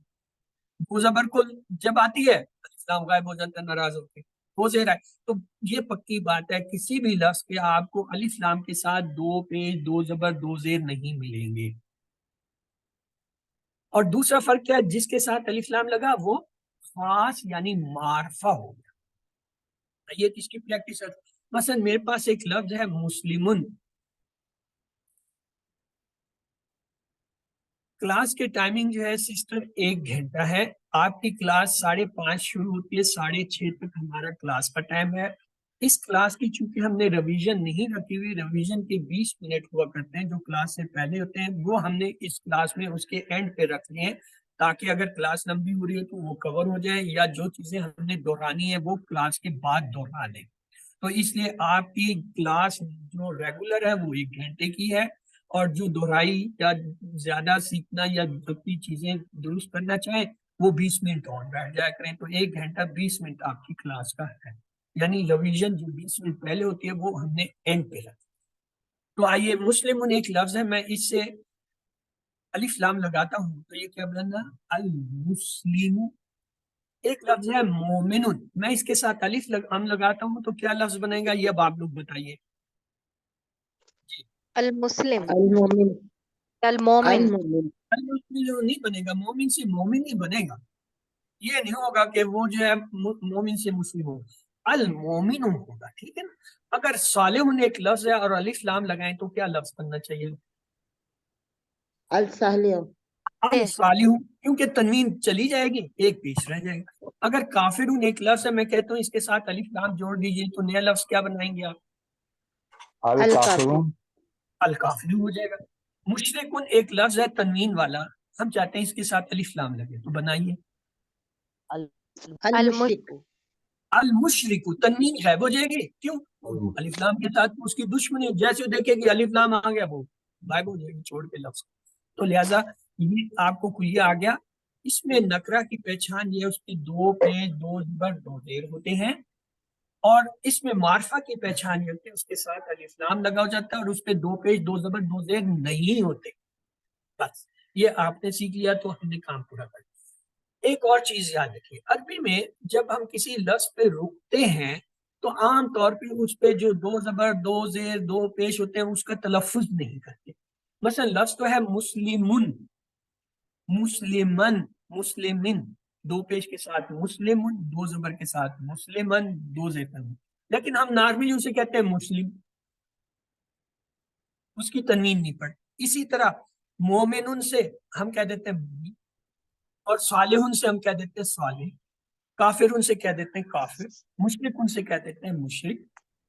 2 زبر کو جب آتی ہے الف لام غائب ہو جاتا ہے ناراض ہو کے، 2 زیر ہے. تو یہ پکی بات ہے کسی بھی لفظ پہ آپ کو الف لام کے ساتھ 2 پیش 2 زبر 2 زیر نہیں ملیں گے. اور دوسرا فرق کیا ہے، جس کے ساتھ الف لام لگا وہ خاص یعنی معرفہ ہو گیا. یہ کس کی پریکٹس ہے، مثلا میرے پاس ایک لفظ ہے مسلمن. کلاس کے ٹائمنگ جو ہے سسٹر 1 گھنٹہ ہے. آپ کی کلاس 5:30 شروع ہوتی ہے، 6:30 تک ہمارا کلاس کا ٹائم ہے. اس کلاس کی چونکہ ہم نے ریویژن نہیں رکھی ہوئی، ریویژن کے 20 منٹ ہوا کرتے ہیں جو کلاس سے پہلے ہوتے ہیں، وہ ہم نے اس کلاس میں اس کے اینڈ پہ رکھ لیے ہیں تاکہ اگر کلاس لمبی ہو رہی ہے تو وہ کور ہو جائے، یا جو چیزیں ہم نے دہرانی ہے وہ کلاس کے بعد دہرا لیں. تو اس لیے آپ کی کلاس جو ریگولر ہے وہ 1 گھنٹے کی ہے، اور جو دہرائی یا زیادہ سیکھنا یا اپنی چیزیں درست کرنا چاہیں وہ 20 منٹ اور بیٹھ جایا کریں. تو 1 گھنٹہ 20 منٹ آپ کی کلاس کا ہے، یعنی ریویژن جو 20 منٹ پہلے ہوتی ہے وہ ہم نے اینڈ پہ رکھی. تو آئیے، مسلمون ایک لفظ ہے، میں اس سے الف لام لگاتا ہوں تو یہ کیا بننا، المسلم. ایک لفظ ہے مومنون، میں اس کے ساتھ الف لام لگاتا ہوں تو کیا لفظ بنے گا، یہ اب آپ لوگ بتائیے. المسلم، المومن المومن، المومن المسلم نہیں بنے گا، مومن سے مومن نہیں بنے گا. یہ نہیں ہوگا کہ وہ جو ہے مومن سے مسلم ہو. المومن ہوگا, ٹھیک ہے نا. اگر صالح ایک لفظ ہے اور الف لام لگائیں تو کیا لفظ بننا چاہیے؟ الصالح. الصالح, کیونکہ تنوین چلی جائے گی, ایک پیش رہ جائے گا. اگر کافرون ایک لفظ ہے, میں کہتا ہوں اس کے ساتھ الف لام جوڑ دیجیے, تو نیا لفظ کیا بنائیں گے آپ؟ الکافرون. الکافرون ہو جائے گا. مشرکون ایک لفظ ہے تنوین والا, ہم چاہتے ہیں اس کے ساتھ الف لام لگے, تو بنائیے المشرک. المشرک, تنوین غائب ہو جائے گی, کیوں؟ الف لام کے ساتھ اس کی دشمنی, جیسے دیکھے گی الف لام آ گیا وہ غائب ہو جائے گی چھوڑ کے لفظ. تو لہذا یہ آپ کو کلیہ آ گیا. اس میں نکرہ کی پہچان یہ اس کے دو پیش دو زبر دو زیر ہوتے ہیں, اور اس میں معرفہ کی پہچان یہ ہوتی ہے اس کے ساتھ الف لام لگا ہو جاتا ہے اور اس پہ دو پیش دو زبر دو زیر نہیں ہوتے. بس یہ آپ نے سیکھ لیا تو ہم نے کام پورا کر دیا. ایک اور چیز یاد رکھیے, عربی میں جب ہم کسی لفظ پہ رکتے ہیں تو عام طور پہ اس پہ جو دو زبر دو زیر دو پیش ہوتے ہیں اس کا تلفظ نہیں کرتے. مثلا لفظ تو ہے مسلمن, مسلمن, مسلمن, دو پیش کے ساتھ مسلمن, دو زبر کے ساتھ مسلمن, دو زیر پر, لیکن ہم نارملی اسے کہتے ہیں مسلم, اس کی تنوین نہیں پڑتی. اسی طرح مومنن سے ہم کہہ دیتے ہیں مومن, اور صالحن سے ہم کہہ دیتے ہیں صالح, کافرن سے کہہ دیتے ہیں کافر, مشرکن سے کہہ دیتے ہیں مشرک,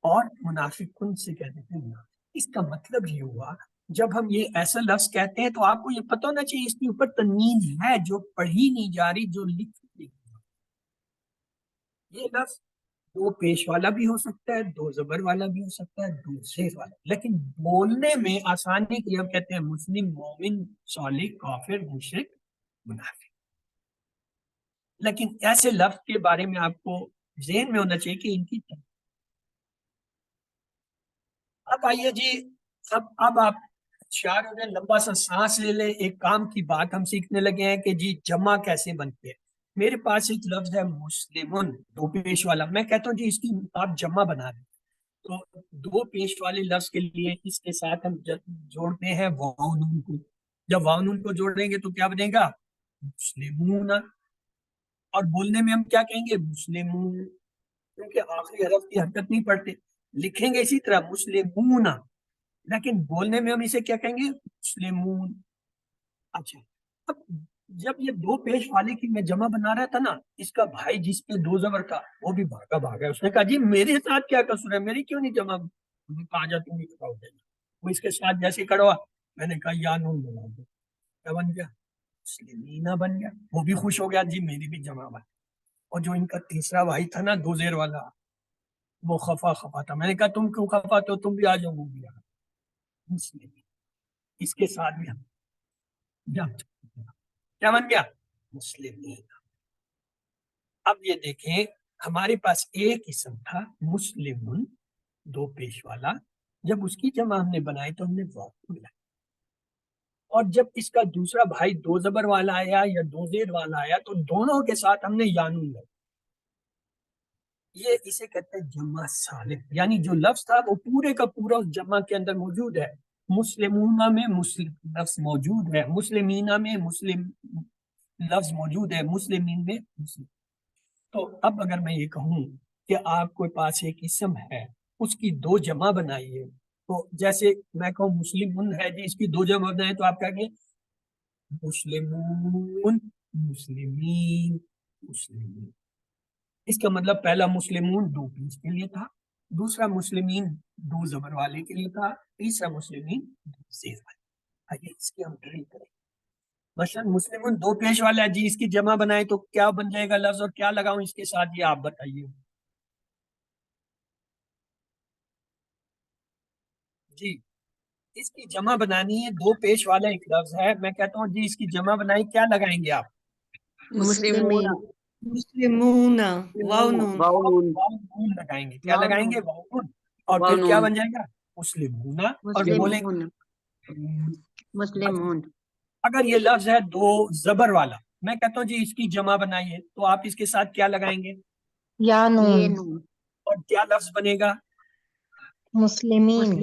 اور منافقن سے کہہ دیتے ہیں منافق. اس کا مطلب یہ ہوا جب ہم یہ ایسا لفظ کہتے ہیں تو آپ کو یہ پتہ ہونا چاہیے اس کے اوپر تنوین ہے جو پڑھی نہیں جا رہی, جو لکھ نہیں. یہ لفظ دو پیش والا بھی ہو سکتا ہے, دو زبر والا بھی ہو سکتا ہے, دو زیر والا, لیکن بولنے میں آسانی کے لیے ہم کہتے ہیں مسلم, مومن, صالح, کافر, مشرک, منافق. لیکن ایسے لفظ کے بارے میں آپ کو ذہن میں ہونا چاہیے کہ ان کی اب آئیے جی, اب آپ ہوشیار ہو جائیں, لمبا سا سانس لے لیں. ایک کام کی بات ہم سیکھنے لگے ہیں کہ جی جمع کیسے بنتے ہیں. میرے پاس ایک لفظ ہے مسلمن, دو پیش والا, میں کہتا ہوں جی اس کی آپ جمع بنا دیں. تو دو پیش والے لفظ کے لیے اس کے ساتھ ہم جوڑتے ہیں واو نون کو. جب واو نون کو جوڑیں گے تو کیا بنے گا؟ مسلمون. اور بولنے میں ہم کیا کہیں گے؟ مسلمون, کیونکہ آخری حرف کی حرکت نہیں پڑھتے. لکھیں گے اسی طرح مسلمون, لیکن بولنے میں ہم اسے کیا کہیں گے؟ مسلمون. اچھا, اب جب یہ دو پیش والے کی میں جمع بنا رہا تھا نا, اس کا بھائی جس پہ دو زبر تھا وہ بھی بھاگا, اس نے کہا جی میرے ساتھ کیا قصور ہے, میری کیوں نہیں جمع؟ کہا جا تم ہی کھڑا ہو جائے. وہ اس کے ساتھ جیسے کھڑا ہوا, میں نے کہا یا نون بنا دو, کیا بن گیا؟ مسلمینہ بن گیا. وہ بھی خوش ہو گیا, جی میری بھی جمع بن. اور جو ان کا تیسرا بھائی تھا نا دو زیر والا, وہ خفا تھا. میں نے کہا تم کیوں خفا تو تم بھی آ جاؤ, وہ بھی آ. مسلم, اس کے ساتھ بھی ہم کیا بن گیا؟ مسلمین. اب یہ دیکھیں ہمارے پاس ایک اسم تھا مسلمن, دو پیش والا, جب اس کی جمع ہم نے بنائی تو ہم نے واو ملا, اور جب اس کا دوسرا بھائی دو زبر والا آیا یا دو زیر والا آیا تو دونوں کے ساتھ ہم نے یانون لگا. یہ اسے کہتے ہیں جمع سالم, یعنی جو لفظ تھا وہ پورے کا پورا اس جمع کے اندر موجود ہے. مسلمونہ میں مسلم لفظ موجود ہے, مسلمینہ میں مسلم لفظ موجود ہے, مسلمین میں مسلم. تو اب اگر میں یہ کہوں کہ آپ کے پاس ایک اسم ہے, اس کی دو جمع بنائیے, تو جیسے میں کہوں مسلمون ہے جی, اس کی دو جمع بنائیں تو آپ کہیں گے مسلمون, مسلمین, مسلمین. اس کا مطلب پہلا مسلمون دو پیش کے لیے تھا, دوسرا مسلمین دو زبر والے کے لیے تھا, تیسرا مسلمین دو زیر والے. آئیے اس کی ہم ڈرل کریں. مثلا مسلمون دو پیش والا ہے جی, اس کی جمع بنائے تو کیا بن جائے گا لفظ, اور کیا لگاؤں اس کے ساتھ, یہ آپ بتائیے جی. اس کی جمع بنانی ہے, دو پیش والا ایک لفظ ہے, میں کہتا ہوں جی اس کی جمع بنائی, کیا لگائیں گے آپ؟ مسلمین. مسلمون, واو نون. واو لگائیں گے. کیا لگائیں گے؟ واو. اور پھر کیا بن جائے گا؟ مسلمون. اور بولیں مسلمون. اگر یہ لفظ ہے دو زبر والا, میں کہتا ہوں جی اس کی جمع بنائیے, تو آپ اس کے ساتھ کیا لگائیں گے؟ یہ نون. اور کیا لفظ بنے گا؟ مسلمین.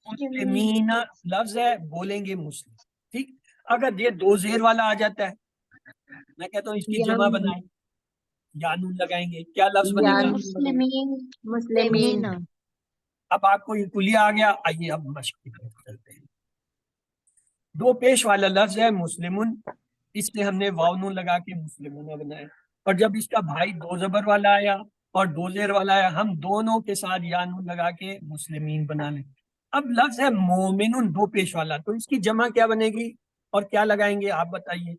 مسلمین لفظ ہے, بولیں گے مسلم. ٹھیک. اگر یہ دو زیر والا آ جاتا ہے, میں کہتا ہوں اس کی جمع بنائیں, یا نون لگائیں گے کیا لفظ بنے گا؟ مسلمین مسلمین اب آپ کو یہ کلیہ آ گیا. آئیے اب مشق کی طرف چلتے ہیں. دو پیش والا لفظ ہے مسلمن، اس نے ہم نے واو نون لگا کے مسلمون بنایا، اور جب اس کا بھائی دو زبر والا آیا اور دو زیر والا آیا ہم دونوں کے ساتھ یا نون لگا کے مسلمین بنا لیں. اب لفظ ہے مومنون دو پیش والا، تو اس کی جمع کیا بنے گی اور کیا لگائیں گے آپ بتائیے؟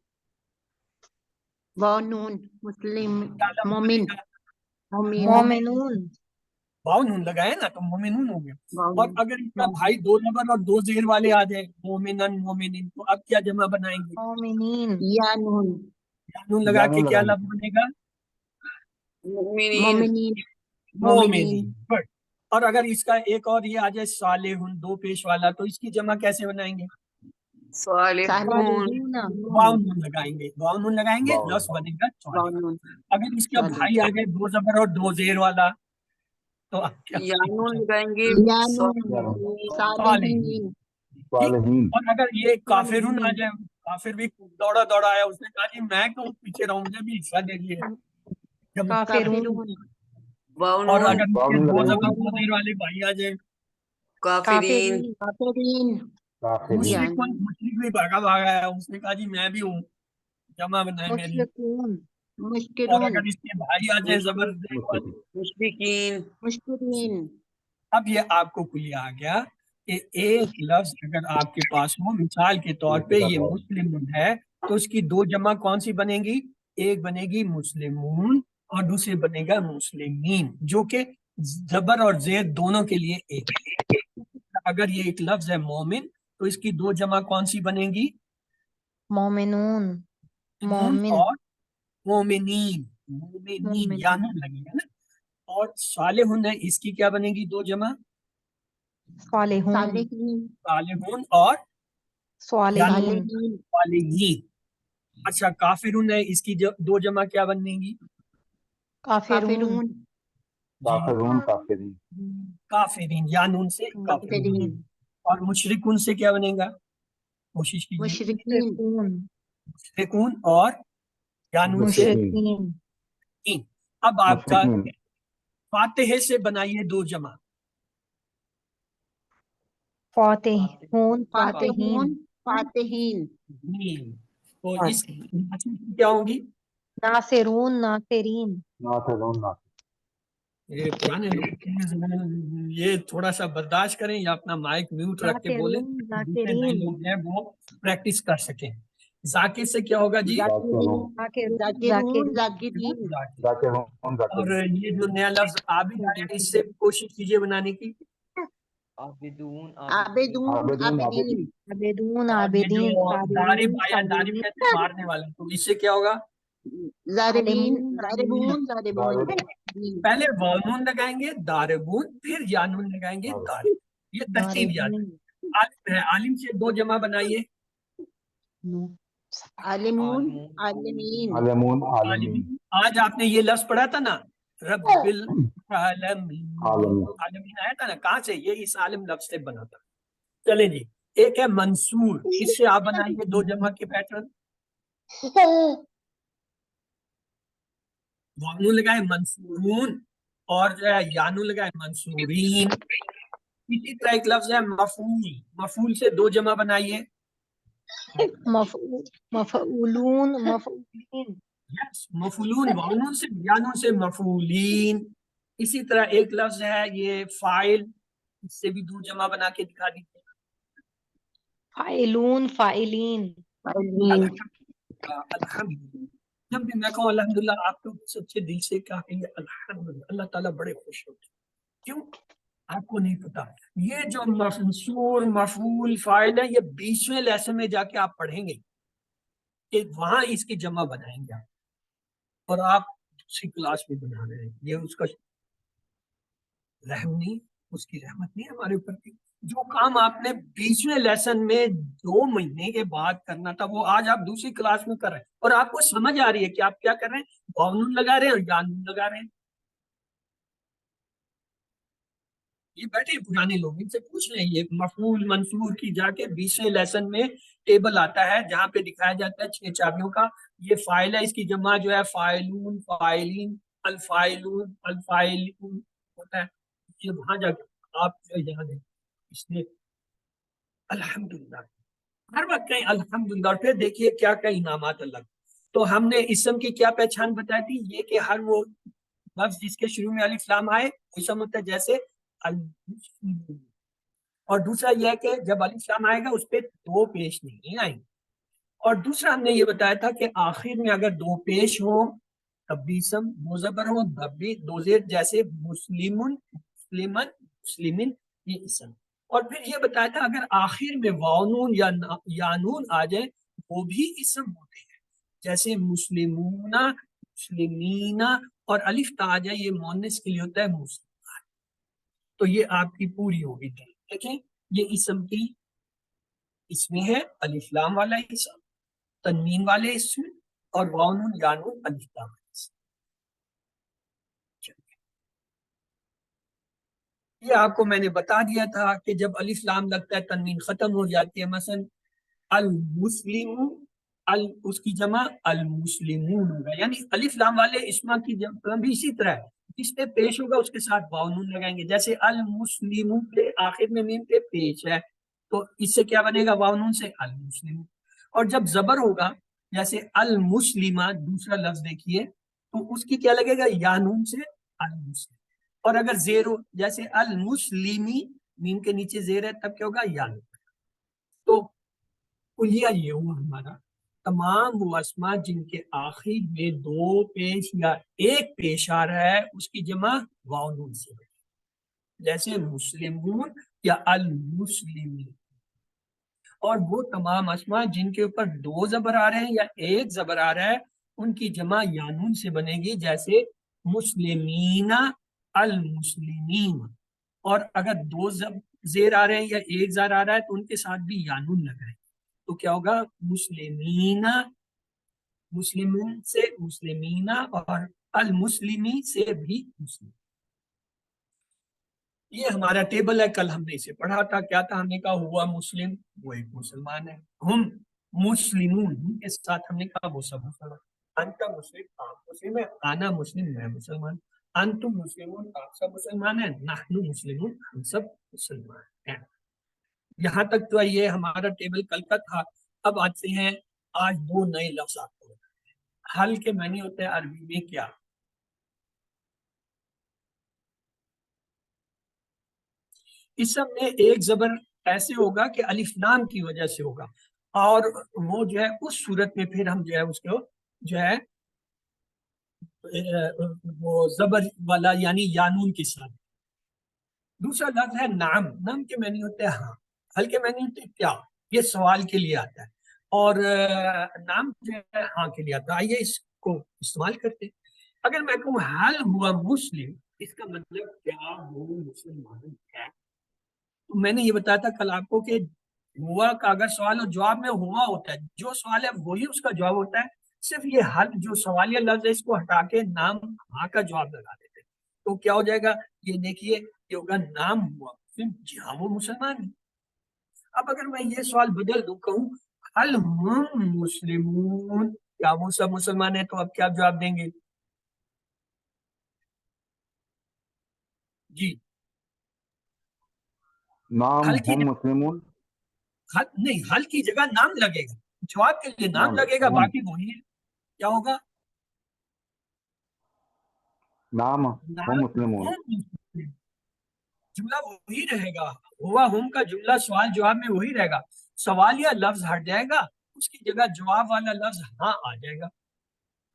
واو نون مسلم کیا لفظ مومن بنے گا؟ مومنون واو نون لگائے نا تو مومنون ہو گیا. واو اور اگر اس کا بھائی دو زبر اور دو زیر والے آ جائیں مومنن مومنین، تو اب کیا جمع بنائیں گے؟ مومنین یا نون یا نون لگا یا کے نون کیا لگائیں گے. لفظ بنے گا؟ مومنین مومنین. اور اگر اس کا ایک اور یہ آ جائے صالحون دو پیش والا، تو اس کی جمع کیسے بنائیں گے؟ صالحون واو نون لگائیں گے، واو نون لگائیں گے واو. لفظ بنے گا واو صالح. نون اگر اس کا بھائی آ جائے دو زبر اور دو زیر والا، تو اب کیا یا نون یا نون. صالحین صالحین. اور اگر یہ کافرون آ جائے، کافر بھی دوڑا دوڑا آیا، اس نے کہا جی میں کیوں پیچھے رہوں، مجھے بھی حصہ دے دیے. کافرون اور اگر اس واو کے نون دو لگائیں زبر گے. دو زیر والے بھائی آ جائیں، کافرین کافرین کافرین. مشرک بھی بھاگا بھاگا ہے، اس نے کہا جی میں بھی ہوں، جمع بنائے میری. مشرکون اور مشکرون اگر اس کے بھائی آ جائیں زبر زیر والے، مشکرین اب یہ آپ کو کلیہ آ گیا کہ ایک لفظ اگر آپ کے پاس ہو، مثال کے طور پہ یہ مسلم ہے، تو اس کی دو جمع کون سی بنے گی؟ ایک بنے گی مسلمون اور دوسری بنے گا مسلمین، جو کہ زبر اور زیر دونوں کے لیے ایک ہے. اگر یہ ایک لفظ ہے مومن، تو اس کی دو جمع کون سی بنے گی؟ مومنون مومن اور مومنین. مومنین یا نون لگے گا نا. اور صالحون ہے، اس کی کیا بنے گی دو جمع؟ صالحون صالحین صالحون اور صالحین صالحین. اچھا کافرون ہے، اس کی دو جمع کیا بنیں گی؟ کافرون کافرون. کافرین. کافرین یا نون سے کافرین. کافرین اور مشرکون سے کیا بنے گا؟ کوشش کیجیے. مشرکین مشرکون اور یا نون سے مشرکین تین. اب آپ کا مشرکین. فاتحے سے بنائیے دو جمع. فاتحون فاتحون فاتحین فاتحین تو اس کیا ہوگی؟ ناصرون ناصرین ناصرون. یہ پرانے لوگ یہ تھوڑا سا برداشت کریں یا اپنا مائک میوٹ رکھ کے بولیں، دوسرے نئے لوگ ہیں وہ پریکٹس کر سکیں. ذاکر سے کیا ہوگا جی؟ ذاکرون. ذاکرون ذاکرین ذاکرون. اور یہ جو نیا لفظ عابد آیا اس سے کوشش کیجیے بنانے کی. عابدون عابدون. عابدین عابدون اور یہ عابدین جو دارب صابرین آیا، دارب صابرین کہتے ہیں مارنے والا، تو اس سے کیا ہوگا؟ ضاربین عالمون ضاربون پہلے واؤن لگائیں گے داربون، پھر یانون لگائیں گے دارب. یہ ترتیب یاد ہے. عالم ہے، عالم سے دو جمع بنائیے. عالمون عالمین عالمون. عالمین. عالمین. آج آپ نے یہ لفظ پڑھا تھا نا، رب العالمین. عالمین آیا تھا نا، کہاں سے؟ یہ اس عالم لفظ سے بنا تھا. چلیں جی، ایک ہے منصور، اس سے آپ بنائیے دو جمع کے پیٹرن. وانو لگائے منصورون اور جو ہے یانو لگائے منصورین. اسی طرح ایک لفظ ہے مفعول، مفعول سے دو جمع بنائیے. مفعولون مفعولین یس مفعولون، وانو سے یانو سے مفعولین. اسی طرح ایک لفظ ہے یہ فاعل، اس سے بھی دو جمع بنا کے دکھا دیجیے. فاعلون فاعلین الحمدللہ. جب بھی میں کہوں الحمدللہ، آپ کو سچے دل سے کہیں گے الحمدللہ، اللہ تعالیٰ بڑے خوش ہوتے ہیں. کیوں؟ آپ کو نہیں پتا. یہ جو منصور مفعول فاعل ہے، یہ 20ویں لیسن میں جا کے آپ پڑھیں گے کہ وہاں اس کی جمع بنائیں گے آپ، اور آپ دوسری کلاس میں بنا رہے ہیں. یہ اس کا رحم نہیں، اس کی رحمت نہیں ہمارے اوپر کی. جو کام آپ نے 20ویں لیسن میں 2 مہینے کے بعد کرنا تھا، وہ آج آپ دوسری کلاس میں کر رہے ہیں، اور آپ کو سمجھ آ رہی ہے کہ آپ کیا کر رہے ہیں. واؤن لگا رہے ہیں اور یانون لگا رہے ہیں. یہ بیٹھے پرانے لوگ، ان سے پوچھ لیں، یہ مفعول منصور کی جا کے 20ویں لیسن میں ٹیبل آتا ہے جہاں پہ دکھایا جاتا ہے 6 چابیوں کا. یہ فائل ہے، اس کی جمع جو ہے فائلون، فائلین، الفائلون، الفائلون ہوتا ہے. یہ وہاں جا کے آپ جو یہاں دیں اس نے الحمدللہ ہر وقت کہیں الحمدللہ، اور پھر دیکھیے کیا کیا انعامات اللہ. تو ہم نے اسم کی کیا پہچان بتائی تھی؟ یہ کہ ہر وہ لفظ جس کے شروع میں الف لام آئے اسم ہوتا ہے، جیسے المسلمون. اور دوسرا یہ ہے کہ جب الف لام آئے گا اس پہ 2 پیش نہیں آئیں گے. اور دوسرا ہم نے یہ بتایا تھا کہ آخر میں اگر 2 پیش ہوں تب بھی اسم، 2 زبر ہوں تب بھی 2 زیر، جیسے مسلمن، مسلمن، مسلمن، یہ اسم. اور پھر یہ بتایا تھا اگر آخر میں واؤ یا نون آ جائے وہ بھی اسم ہوتے ہیں، جیسے مسلمون، مسلمین، اور الف تا آ جائے یہ مؤنث کے لیے ہوتا ہے مسلمان. تو یہ آپ کی پوری ہوگی. دیکھیں یہ اسم کی اس میں ہے الف لام والا اسم، تنوین والے اسم، اور واؤ نون یا نون الف لام والے اسم. یہ آپ کو میں نے بتا دیا تھا کہ جب الف لام لگتا ہے تنوین ختم ہو جاتی ہے. مثلا المسلم، اس کی جمع المسلمون ہوگا، یعنی الف لام والے اسما کی جمع بھی اسی طرح ہے، جس پہ پیش ہوگا اس کے ساتھ واو نون لگائیں گے. جیسے المسلمون پہ آخر میں میم پہ پیش ہے تو اس سے کیا بنے گا؟ واو نون سے المسلم. اور جب زبر ہوگا جیسے المسلمہ دوسرا لفظ دیکھیے تو اس کی کیا لگے گا؟ یا نون سے المسلم. اور اگر زیر ہو جیسے المسلمی، میم کے نیچے زیر ہے تب کیا ہوگا؟ یا نون. تو کلیہ یہ ہوا ہمارا تمام وہ اسما جن کے آخر میں 2 پیش یا 1 پیش آ رہا ہے اس کی جمع واو نون سے، جیسے مسلمون یا المسلمین. اور وہ تمام اسما جن کے اوپر 2 زبر آ رہے ہیں یا 1 زبر آ رہا ہے ان کی جمع یا نون سے بنے گی، جیسے مسلمین، المسلمین. اور اگر 2 زیر آ رہے ہیں یا 1 زار آ رہا ہے تو ان کے ساتھ بھی یا نون لگائیں تو کیا ہوگا؟ مسلمین، مسلمین سے مسلمین، اور المسلمی سے بھی مسلم. یہ ہمارا ٹیبل ہے، کل ہم نے اسے پڑھا تھا. کیا تھا؟ ہم نے کہا ہوا مسلم، وہ ایک مسلمان ہے. ہم مسلمون، ان کے ساتھ ہم نے کہا وہ سب مسلمان. انت مسلم، آپ مسلم ہے. آنا مسلم، میں مسلمان. انتم مسلمون، آپ سب مسلمان ہیں. نحن مسلمون، ہم سب مسلمان ہیں. یہاں تک تو یہ ہمارا ٹیبل کل کا تھا. اب آتے ہیں آج 2 نئے لفظ آپ کو. حل کے معنی ہوتے ہیں عربی میں کیا؟ اسم میں 1 زبر ایسے ہوگا کہ الف لام کی وجہ سے ہوگا، اور وہ جو ہے اس صورت میں پھر ہم جو ہے اس کو جو ہے وہ زبر والا یعنی یانون کے ساتھ. دوسرا لفظ ہے نعم. نعم کے معنی ہوتے ہیں ہاں. حل کے معنی ہوتے ہیں کیا؟ یہ سوال کے لیے آتا ہے، اور نعم جو ہے ہاں کے لیے آتا ہے. آئیے اس کو استعمال کرتے ہیں. اگر میں کہوں حل ہوا مسلم، اس کا مطلب کیا وہ مسلمان ہے؟ تو میں نے یہ بتایا تھا کل آپ کو کہ ہوا کا اگر سوال اور جواب میں ہوا ہوتا ہے، جو سوال ہے وہی اس کا جواب ہوتا ہے. صرف یہ حل جو سوالیہ لفظ ہے اس کو ہٹا کے نام ہاں کا جواب لگا دیتے تو کیا ہو جائے گا؟ یہ دیکھیے یہ ہوگا نام ہوا مسلم، جی ہاں وہ مسلمان ہے. اب اگر میں یہ سوال بدل دوں، کہوں حل ہم مسلمون، کیا وہ سب مسلمان ہیں؟ تو اب کیا جواب دیں گے؟ جی نام حل کی ہم مسلمون، نہیں، حل کی جگہ نام لگے گا، جواب کے لیے نام لگے گا، ہم باقی وہی ہے. کیا ہوگا؟ نام نام ہم مسلمون. ہم مسلم. جملہ وہی رہے گا، ہوا ہم کا جملہ سوال جواب میں وہی رہے گا. سوالیہ لفظ ہٹ جائے گا، اس کی جگہ جواب والا لفظ ہاں آ جائے گا.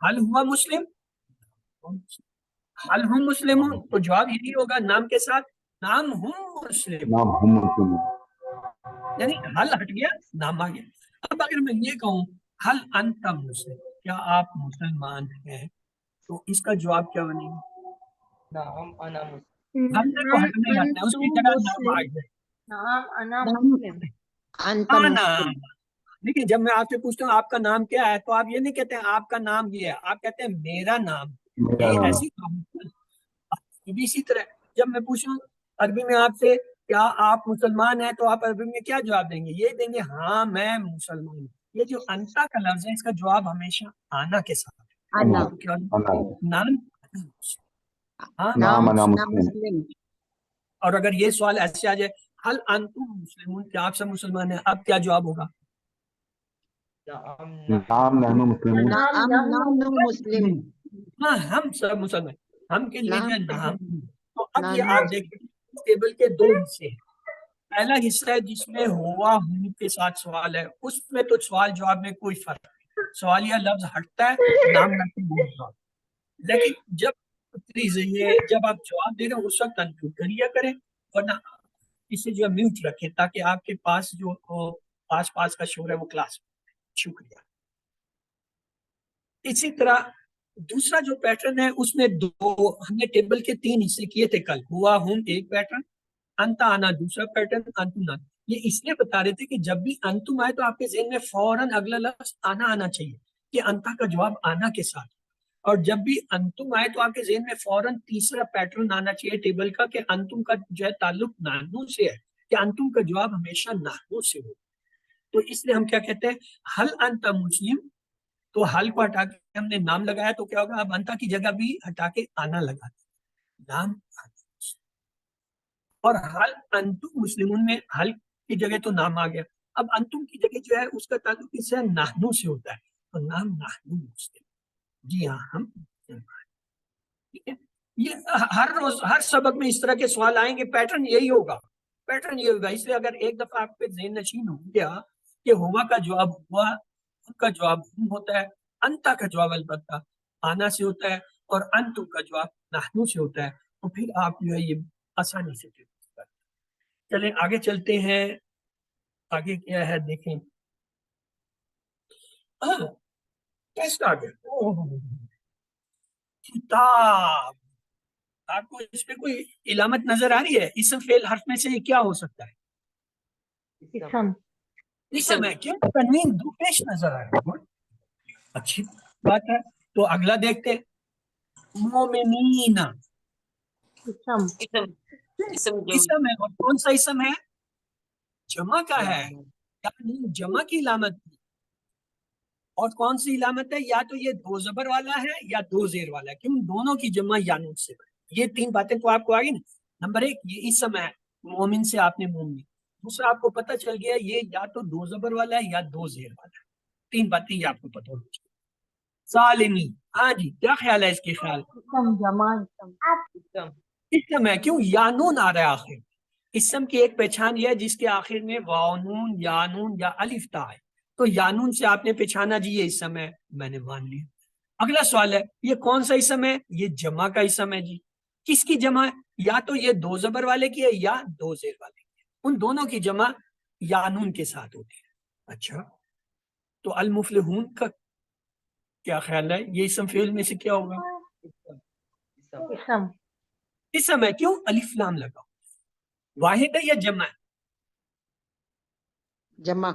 حل ہوا مسلم، حل ہم مسلمون، تو جواب یہی ہوگا نام کے ساتھ نام ہم مسلم، نام ہم مسلمون. یعنی حل ہٹ گیا نام آ گیا. اب اگر میں یہ کہوں حل انت مسلم، کیا آپ مسلمان ہیں؟ تو اس کا جواب کیا بنے گا؟ نعم انا مسلم. ہم نے کو ہٹ نہیں ہٹنا، اس کی جگہ نام آ جائے. نعم انا مسلم. انت آنا. مسلم. لیکن جب میں آپ سے پوچھتا ہوں آپ کا نام کیا ہے تو آپ یہ نہیں کہتے ہیں آپ کا نام یہ ہے، آپ کہتے ہیں میرا نام. میرا یہ نام. ایسی بات ہے. یہ بھی اسی طرح جب میں پوچھوں عربی میں آپ سے کیا آپ مسلمان ہیں تو آپ عربی میں کیا جواب دیں گے؟ یہ دیں گے ہاں میں مسلمان ہوں. یہ جو انتا کا لفظ ہے اس کا جواب ہمیشہ آنا کے ساتھ ہے. انا تو کیا انا نام ہاں. نام انا نا مسلم. مسلم اور اگر یہ سوال ایسے آ جائے حل انتم مسلمون، کیا آپ سب مسلمان ہیں، اب کیا جواب ہوگا؟ نام نحنو مسلمون. نام مسلم ہاں ہم سب مسلمان. ہم کے لیے جو ہے نعم. نام. تو اب نعم. یہ آپ دیکھیں اس ٹیبل کے دو حصے ہیں. پہلا حصہ ہے جس میں ہوا ہوں کے ساتھ سوال ہے، اس میں تو سوال جواب میں کوئی فرق نہیں، سوال یا لفظ ہٹتا ہے نام لگتے ہیں. لیکن جب آپ جواب دے رہے ہیں اس وقت انکلوڈ کریے کریں، ورنہ اسے جو ہے میوٹ رکھیں تاکہ آپ کے پاس جو پاس کا شور ہے وہ کلاس میں. شکریہ. اسی طرح دوسرا جو پیٹرن ہے اس میں ہم نے ٹیبل کے 3 حصے کیے تھے کل. ہوا ہوں ایک پیٹرن، انتا آنا دوسرا پیٹرن، انتم آنا. یہ اس لیے بتا رہے تھے کہ جب بھی انتم آئے تو آپ کے ذہن میں فوراً اگلا لفظ آنا چاہیے کہ انتا کا جواب آنا کے ساتھ، اور جب بھی انتم آئے تو آپ کے ذہن میں فوراً تیسرا پیٹرن آنا چاہیے ٹیبل کا کہ انتم کا جو ہے تعلق نحنو سے ہے، کہ انتم کا جواب ہمیشہ نحنو سے ہو. تو اس لیے ہم کیا کہتے ہیں حل انت مسلم، تو حل کو ہٹا کے ہم نے نام لگایا تو کیا ہوگا؟ اب انتا کی جگہ بھی ہٹا کے آنا لگا دیں، نام آنا. اور حل انتم مسلمون میں حل کی جگہ تو نام آ گیا، اب انتم کی جگہ جو ہے اس کا تعلق اس سے نحنو سے ہوتا ہے، تو نام نحنو مسلم. جی ہاں ہم مسلمان. ٹھیک ہے. یہ ہر روز ہر سبق میں اس طرح کے سوال آئیں گے، پیٹرن یہی ہوگا، پیٹرن یہ ہوگا. اس لیے اگر ایک دفعہ آپ پہ ذہن نشین ہو گیا کہ ہوا کا جواب ہوا، ہم کا جواب ہم ہوتا ہے، انتا کا جواب البتہ آنا سے ہوتا ہے، اور انتم کا جواب نحنو سے ہوتا ہے، تو پھر آپ جو ہے یہ آسانی سے کرتے. چلیں آگے چلتے ہیں. آگے کیا ہے دیکھیں. ٹیسٹ آ گیا. کتاب. آپ کو اس پہ کوئی علامت نظر آ رہی ہے؟ اسم فعل حرف میں سے یہ کیا ہو سکتا ہے؟ اسم. اسم ہے. کیوں؟ تنوین دو پیش نظر آ رہی ہے. اچھی بات ہے. تو اگلا دیکھتے ہیں. مومنین. اسم. اسم ہے، اور کون سا اسم ہے؟ جمع کا ہے، یعنی جمع کی علامت. اور کون سی علامت ہے؟ یا تو یہ 2 زبر والا ہے یا 2 زیر والا ہے، کیوں؟ دونوں کی جمع یانون سے. یہ 3 باتیں تو آپ کو آگئی نا. نمبر 1 یہ اسم ہے، مومن سے آپ نے مومن. دوسرا آپ کو پتہ چل گیا یہ یا تو 2 زبر والا ہے یا 2 زیر والا ہے. 3 باتیں یہ آپ کو پتہ ہونی چاہیے. ظالمی. ہاں جی کیا خیال ہے اس کے خیال؟ اسم جمع اسم. اسم ہے، کیوں؟ یانون آ رہا ہے آخر. اسم کی ایک پہچان یہ ہے جس کے آخر میں واو نون یا نون یا الف تا ہے، تو یانون سے آپ نے پہچانا جی یہ اسم ہے، میں نے مان لیا. اگلا سوال ہے یہ کون سا اسم ہے؟ یہ جمع کا اسم ہے جی. کس کی جمع ہے؟ یا تو یہ 2 زبر والے کی ہے یا 2 زیر والے کی ہے. ان دونوں کی جمع یانون کے ساتھ ہوتی ہے. اچھا تو المفلحون کا کیا خیال ہے؟ یہ اسم فعل میں سے کیا ہوگا؟ اسم. اسم ہے، کیوں؟ الف لام لگا. واحد ہے یا جمع ہے؟ جمع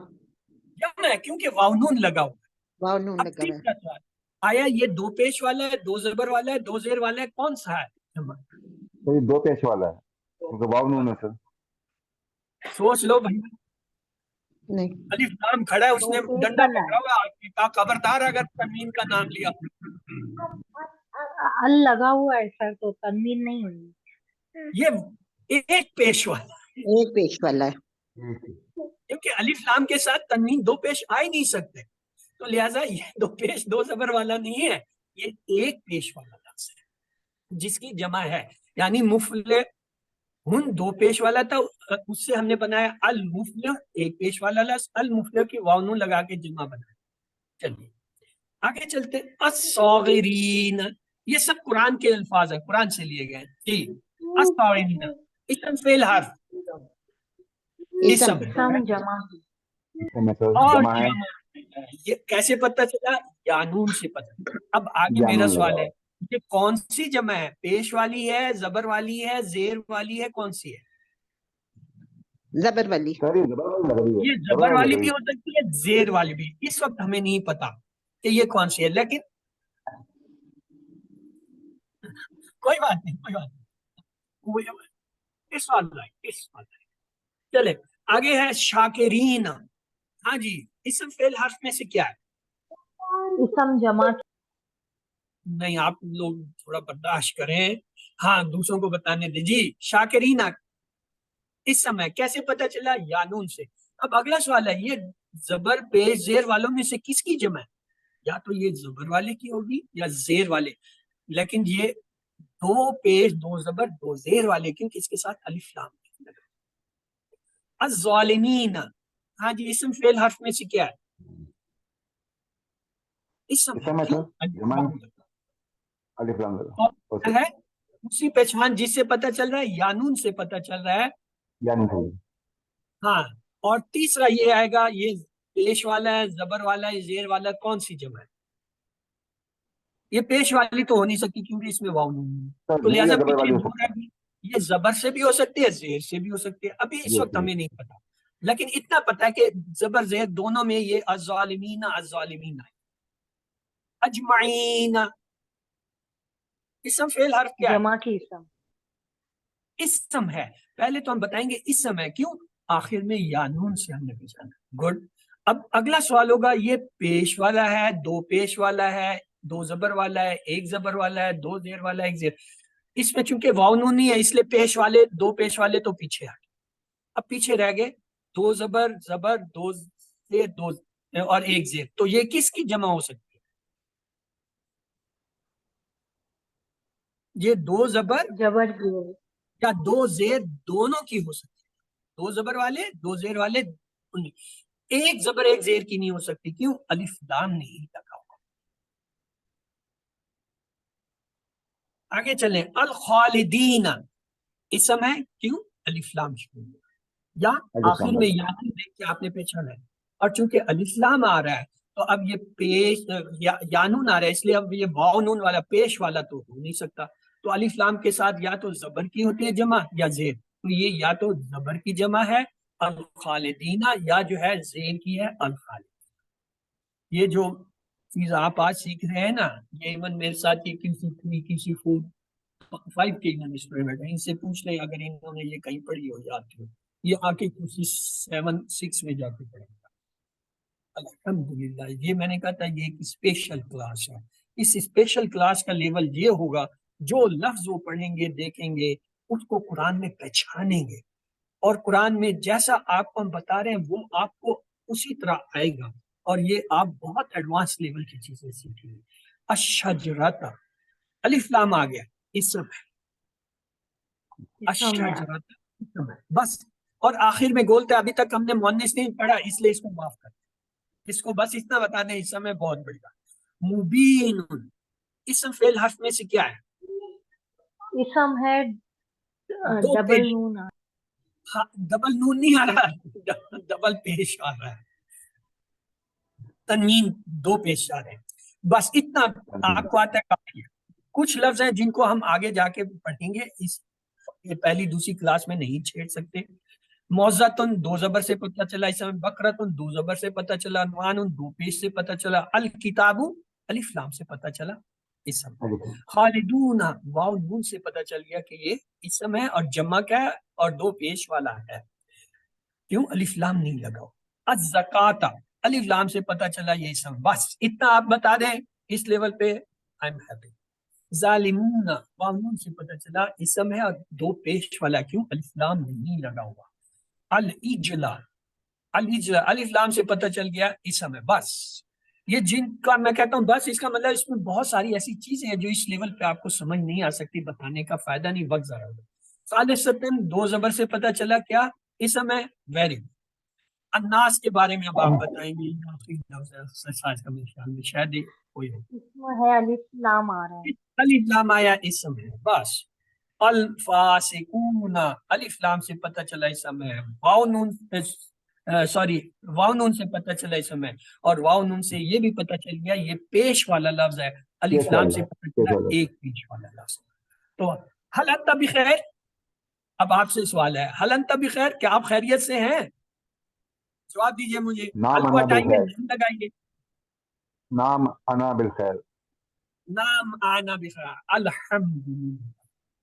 جمع ہے کیونکہ واو نون لگا ہوا ہے. واو نون اب لگا ہوا ہے. تیسرا سوال، آیا یہ 2 پیش والا ہے، 2 زبر والا ہے، 2 زیر والا ہے، کون سا ہے جمع؟ تو یہ 2 پیش والا ہے کیونکہ واو نون ہے سر. سوچ لو بھائی. نہیں الف لام کھڑا ہے، اس نے دو پیش ڈنڈا والا ہے. پکڑا ہوا ہے، کہا خبردار اگر تنوین کا نام لیا. ال لگا ہوا ہے سر تو تنوین نہیں ہوئی. یہ ایک پیش والا ہے، ایک پیش والا ہے. کیونکہ الف لام کے ساتھ تنوین 2 پیش آ ہی نہیں سکتے، تو لہٰذا یہ 2 پیش 2 زبر والا نہیں ہے، یہ ایک پیش والا لفظ ہے جس کی جمع ہے. یعنی مفلحون 2 پیش والا تھا، اس سے ہم نے بنایا المفلح ایک پیش والا لفظ، المفلح کی واو نون لگا کے جمع بنایا. چلیے آگے چلتے. الصاغرین، یہ سب قرآن کے الفاظ ہیں، قرآن سے لیے گئے. جی الصاغرین اسم فعل حرف اسم اسم جمع. اسم ہے سر، اور جمع ہے. یہ کیسے پتہ چلا؟ یانون سے پتہ. اب آگے میرا یانون سوال لگا. ہے یہ کون سی جمع ہے؟ پیش والی ہے، زبر والی ہے، زیر والی ہے، کون سی ہے؟ زبر والی. سر یہ زبر والی لگ رہی ہے. یہ زبر والی بھی ہو سکتی ہے، زیر والی بھی. اس وقت ہمیں نہیں پتا کہ یہ کون سی ہے، لیکن کوئی بات نہیں، کوئی بات نہیں. اس والا ہے، اس والا ہے۔ چلے آگے ہے شاکرین، ہاں جی اسم فعل حرف میں سے کیا ہے؟ اسم جمع نہیں آپ لوگ تھوڑا برداشت کریں، ہاں دوسروں کو بتانے دیں جی۔ شاکرین اسم ہے، کیسے پتہ چلا؟ یا نون سے۔ اب اگلا سوال ہے یہ زبر پیش زیر والوں میں سے کس کی جمع ہے؟ یا تو یہ زبر والے کی ہوگی یا زیر والے، لیکن یہ دو پیش دو زبر دو زیر والے، کیونکہ اس کے ساتھ الف لام لگا۔ الظالمین، ہاں جی اسم فعل حرف میں سے کیا ہے؟ اسم اسم ہے کیوں؟ سر، الف جمع لام لگا۔ الف لام لگا، اور اوکے، ہے اسی پہچان جس سے پتہ چل رہا ہے یا نون سے پتہ چل رہا ہے، یعنی صحیح، ہاں۔ اور تیسرا یہ آئے گا، یہ پیش والا ہے زبر والا ہے زیر والا، کون سی جمع ہے؟ یہ پیش والی تو ہو نہیں سکتی کیونکہ اس میں واو نہیں ہے، سر تو زیر لہٰذا یا زبر والی پیچھے ہو دو سکتی رہ گئی۔ یہ زبر سے بھی ہو سکتی ہے زیر سے بھی ہو سکتی ہے، ابھی اس ہے، وقت ہمیں نہیں پتا، لیکن اتنا پتا ہے کہ زبر زیر دونوں میں یہ الظالمین الظالمین ہے۔ اجمعین اسم فعل حرف کیا ہے؟ جمع کی اسم اسم ہے، پہلے تو ہم بتائیں گے اسم ہے، کیوں؟ آخر میں یا نون سے ہم نے پہچانا، گڈ۔ اب اگلا سوال ہوگا یہ پیش والا ہے دو پیش والا ہے دو زبر والا ہے ایک زبر والا ہے دو زیر والا ہے ایک زیر، اس میں چونکہ واو نون نہیں ہے اس لیے پیش والے دو پیش والے تو پیچھے ہٹ، اب پیچھے رہ گئے دو زبر زبر دو زیر دو اور ایک زیر، تو یہ کس کی جمع ہو سکتی ہے؟ یہ دو زبر جبر زیر یا دو زیر دونوں کی ہو سکتی ہے، دو زبر والے دو زیر والے ایک زبر ایک زیر کی نہیں ہو سکتی، کیوں؟ الف لام نہیں لگا ہوا۔ آگے چلیں، الخالدین اسم ہے، کیوں؟ الف لام شروع ہے، یا الف آخر لام میں لگا، یا دیکھ کے آپ نے پہچانا ہے، اور چونکہ الف لام آ رہا ہے تو اب یہ پیش یانون آ رہا ہے، اس لیے اب یہ واو نون والا پیش والا تو ہو نہیں سکتا، تو الف لام کے ساتھ یا تو زبر کی ہوتی ہے جمع یا زیر، تو یہ یا تو زبر کی جمع ہے الخالدینہ یا جو ہے زیر کی ہے الخالد۔ یہ جو چیز آپ آج سیکھ رہے ہیں نا، یہ ایون میرے ساتھ یہ کسی فوڈ 5 کے اسٹوڈنٹ ہیں، ان سے پوچھ لیں اگر انہوں نے یہ کہیں پڑھی ہو یاد ہو، یہ آ کے کسی 7-6 میں جا کے پڑھیں گا۔ الحمدللہ یہ میں نے کہا تھا یہ ایک اسپیشل کلاس ہے، اس اسپیشل کلاس کا لیول یہ ہوگا جو لفظ وہ پڑھیں گے دیکھیں گے اس کو قرآن میں پہچانیں گے، اور قرآن میں جیسا آپ کو ہم بتا رہے ہیں وہ آپ کو اسی طرح آئے گا، اور یہ آپ بہت ایڈوانس لیول کی چیزیں سیکھیں گے۔ الشجرۃ الف لام آ گیا اسم ہے، اسم ہے الشجرۃ اسم ہے بس، اور آخر میں گولتے ابھی تک ہم نے مؤنث نہیں پڑھا اس لیے اس کو معاف کر دیں، اس کو بس اتنا بتا دیں اسم ہے بہت بڑھیا۔ مبین اسم فعل حرف میں سے کیا ہے؟ اسم ہے دو ڈبل پیش، نون ہاں ڈبل نون نہیں آ رہا ڈبل پیش آ رہا ہے، تنوین دو پیش آ رہے ہیں، بس اتنا آپ کو آتا ہے کافی ہے۔ کچھ لفظ ہیں جن کو ہم آگے جا کے پڑھیں گے، اس یہ پہلی دوسری کلاس میں نہیں چھیڑ سکتے۔ موزتن دو زبر سے پتہ چلا اس میں، بکرتن دو زبر سے پتہ چلا، نوان دو پیش سے پتہ چلا، الکتاب الف لام سے پتہ چلا اسم، خالدون واو نون سے پتہ چل گیا کہ یہ اسم ہے اور جمع کا ہے اور دو پیش والا ہے، کیوں؟ الف لام نہیں لگا۔ الزکات الف لام سے پتہ چلا یہ اسم، بس اتنا آپ بتا دیں اس لیول پہ آئی ایم ہیپی۔ ظالمون واو نون سے پتہ چلا اسم ہے اور دو پیش والا، کیوں؟ الف لام نہیں لگا ہوا۔ الاجلا الاجلا الف لام سے پتہ چل گیا اسم ہے، بس یہ جن کا میں کہتا ہوں بس اس کا مطلب اس میں بہت ساری ایسی چیزیں ہیں جو اس لیول پہ آپ کو سمجھ نہیں آ سکتی، بتانے کا فائدہ نہیں، وقت ضائع ہوگا۔ خالصتاً دو زبر سے پتہ چلا کیا اسم ہے، ویری گڈ۔ الناس کے بارے میں اب آپ بتائیں گے، ایکسرسائز کا میرے خیال میں شاید ہی کوئی ہو۔ اسم ہے الف لام آ رہا ہے الف لام آیا اسم ہے بس۔ الفاسقون الف لام سے پتہ چلا اسم ہے، واو نون سوری واو نون سے پتہ چلا اسم ہے، اور واو نون سے یہ بھی پتہ چل گیا یہ پیش والا لفظ ہے، الف لام سے پتہ چلا ایک پیش والا لفظ۔ تو حل انت بخیر، اب آپ سے سوال ہے حل انت بخیر، کیا آپ خیریت سے ہیں؟ جواب دیجئے مجھے، نام حل کو انا ہٹائیے بالخیر، نہیں لگائیے، نام انا بالخیر، نام آنا بخیر، الحمدللہ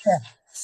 6।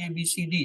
ABCD।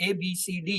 ABCD।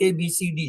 ABCD।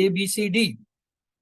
ABCD।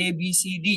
ABCD।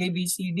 ABCD.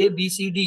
ABCD.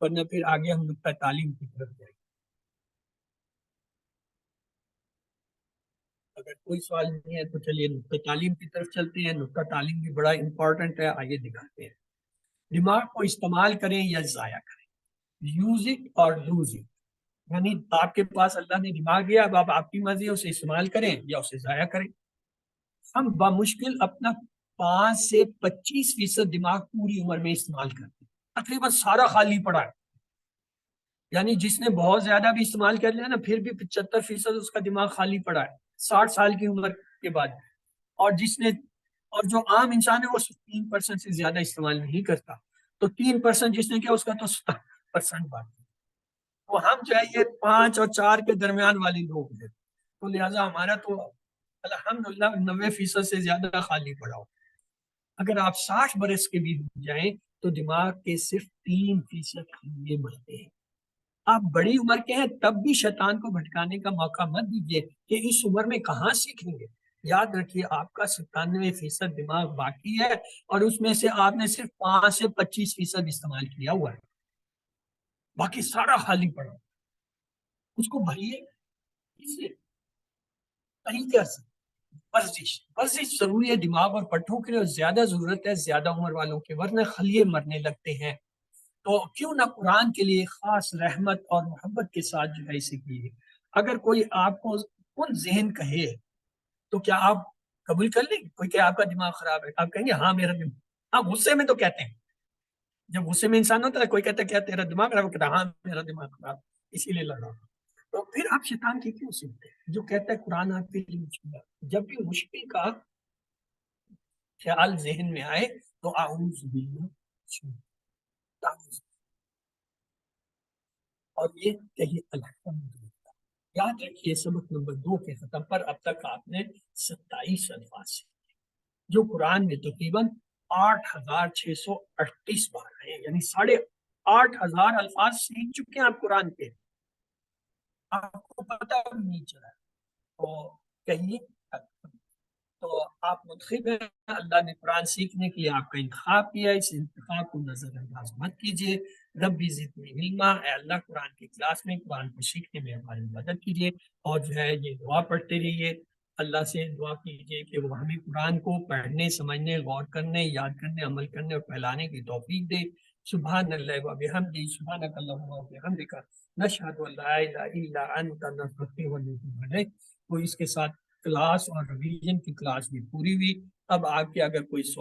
ورنہ پھر آگے ہم نقطہ تعلیم کی طرف جائیں گے۔ اگر کوئی سوال نہیں ہے تو چلیے نقطہ تعلیم کی طرف چلتے ہیں۔ نقطہ تعلیم بھی بڑا امپورٹنٹ ہے، آگے دکھاتے ہیں۔ دماغ کو استعمال کریں یا ضائع کریں، یوز اٹ اور لوز اٹ، یعنی آپ کے پاس اللہ نے دماغ دیا، اب آپ کی مرضی ہے اسے استعمال کریں یا اسے ضائع کریں۔ ہم بمشکل اپنا 5 سے 25% دماغ پوری عمر میں استعمال کرتے ہیں، تقریباً سارا خالی پڑا ہے۔ یعنی جس نے بہت زیادہ بھی استعمال کر لیا نا، پھر بھی 75% اس کا دماغ خالی پڑا ہے 60 سال کی عمر کے بعد۔ اور جو عام انسان ہے وہ 3% سے زیادہ استعمال نہیں کرتا، تو 3% جس نے کیا اس کا تو 70% بات ہے۔ تو ہم جو ہے یہ 5 اور 4 کے درمیان والی لوگ ہیں، تو لہٰذا ہمارا تو الحمدللہ 90% سے زیادہ خالی پڑا ہو۔ اگر آپ 60 برس کے بھی ہو جائیں تو دماغ کے صرف 3% خالی بچتے ہیں۔ آپ بڑی عمر کے ہیں تب بھی شیطان کو بھٹکانے کا موقع مت دیجیے کہ اس عمر میں کہاں سیکھیں گے۔ یاد رکھیے آپ کا 97% دماغ باقی ہے، اور اس میں سے آپ نے صرف 5 سے 25% استعمال کیا ہوا ہے، باقی سارا خالی پڑا۔ اس کو بھریے کیسے؟ طریقے سے ورزش ضروری ہے دماغ اور پٹھوں کے لیے، اور زیادہ ضرورت ہے زیادہ عمر والوں کے، ورنہ خلیے مرنے لگتے ہیں۔ تو کیوں نہ قرآن کے لیے خاص رحمت اور محبت کے ساتھ جو ہے اسے کیے۔ اگر کوئی آپ کو کن ذہن کہے تو کیا آپ قبول کر لیں گے؟ کوئی کہ آپ کا دماغ خراب ہے، آپ کہیں گے ہاں میرا دماغ، ہاں غصے میں تو کہتے ہیں، جب غصے میں انسان ہوتا ہے کوئی کہتا ہے کیا تیرا دماغ خراب، کہتا ہے ہاں میرا دماغ خراب، اسی لیے لڑا۔ تو پھر آپ شیطان کی کیوں سنتے ہیں جو کہتا ہے قرآن آپ کے لیے مشکل ہے؟ جب بھی مشکل کا خیال ذہن میں آئے تو اعوذ باللہ اور یہ کہیے الحمدللہ۔ یاد رکھیے سبق نمبر 2 کے ختم پر اب تک آپ نے 27 الفاظ سیکھے، جو قرآن میں تقریباً 8638 بار آئے ہیں، یعنی 8500 الفاظ سیکھ چکے ہیں آپ قرآن کے، آپ کو پتہ بھی نہیں چلا۔ تو کہیے تو آپ منتخب ہیں، اللہ نے قرآن سیکھنے کے لیے آپ کا انتخاب کیا، اس انتخاب کو نظر انداز مت کیجیے۔ ربی زدنی علما، اے اللہ قرآن کی کلاس میں قرآن کو سیکھنے میں ہماری مدد کیجیے، اور جو ہے یہ دعا پڑھتے رہیے، اللہ سے دعا کیجیے کہ وہ ہمیں قرآن کو پڑھنے، سمجھنے، غور کرنے، یاد کرنے، عمل کرنے اور پھیلانے کی توفیق دے۔ سبحان اللہ و بحمدہ، سبحانک اللہم و بحمدک، نشہد ان لا الہ الا انت، نستغفرک و نتوب الیک۔ تو اس کے ساتھ کلاس اور ریویژن کی کلاس بھی پوری ہوئی۔ اب آپ کے اگر کوئی سوال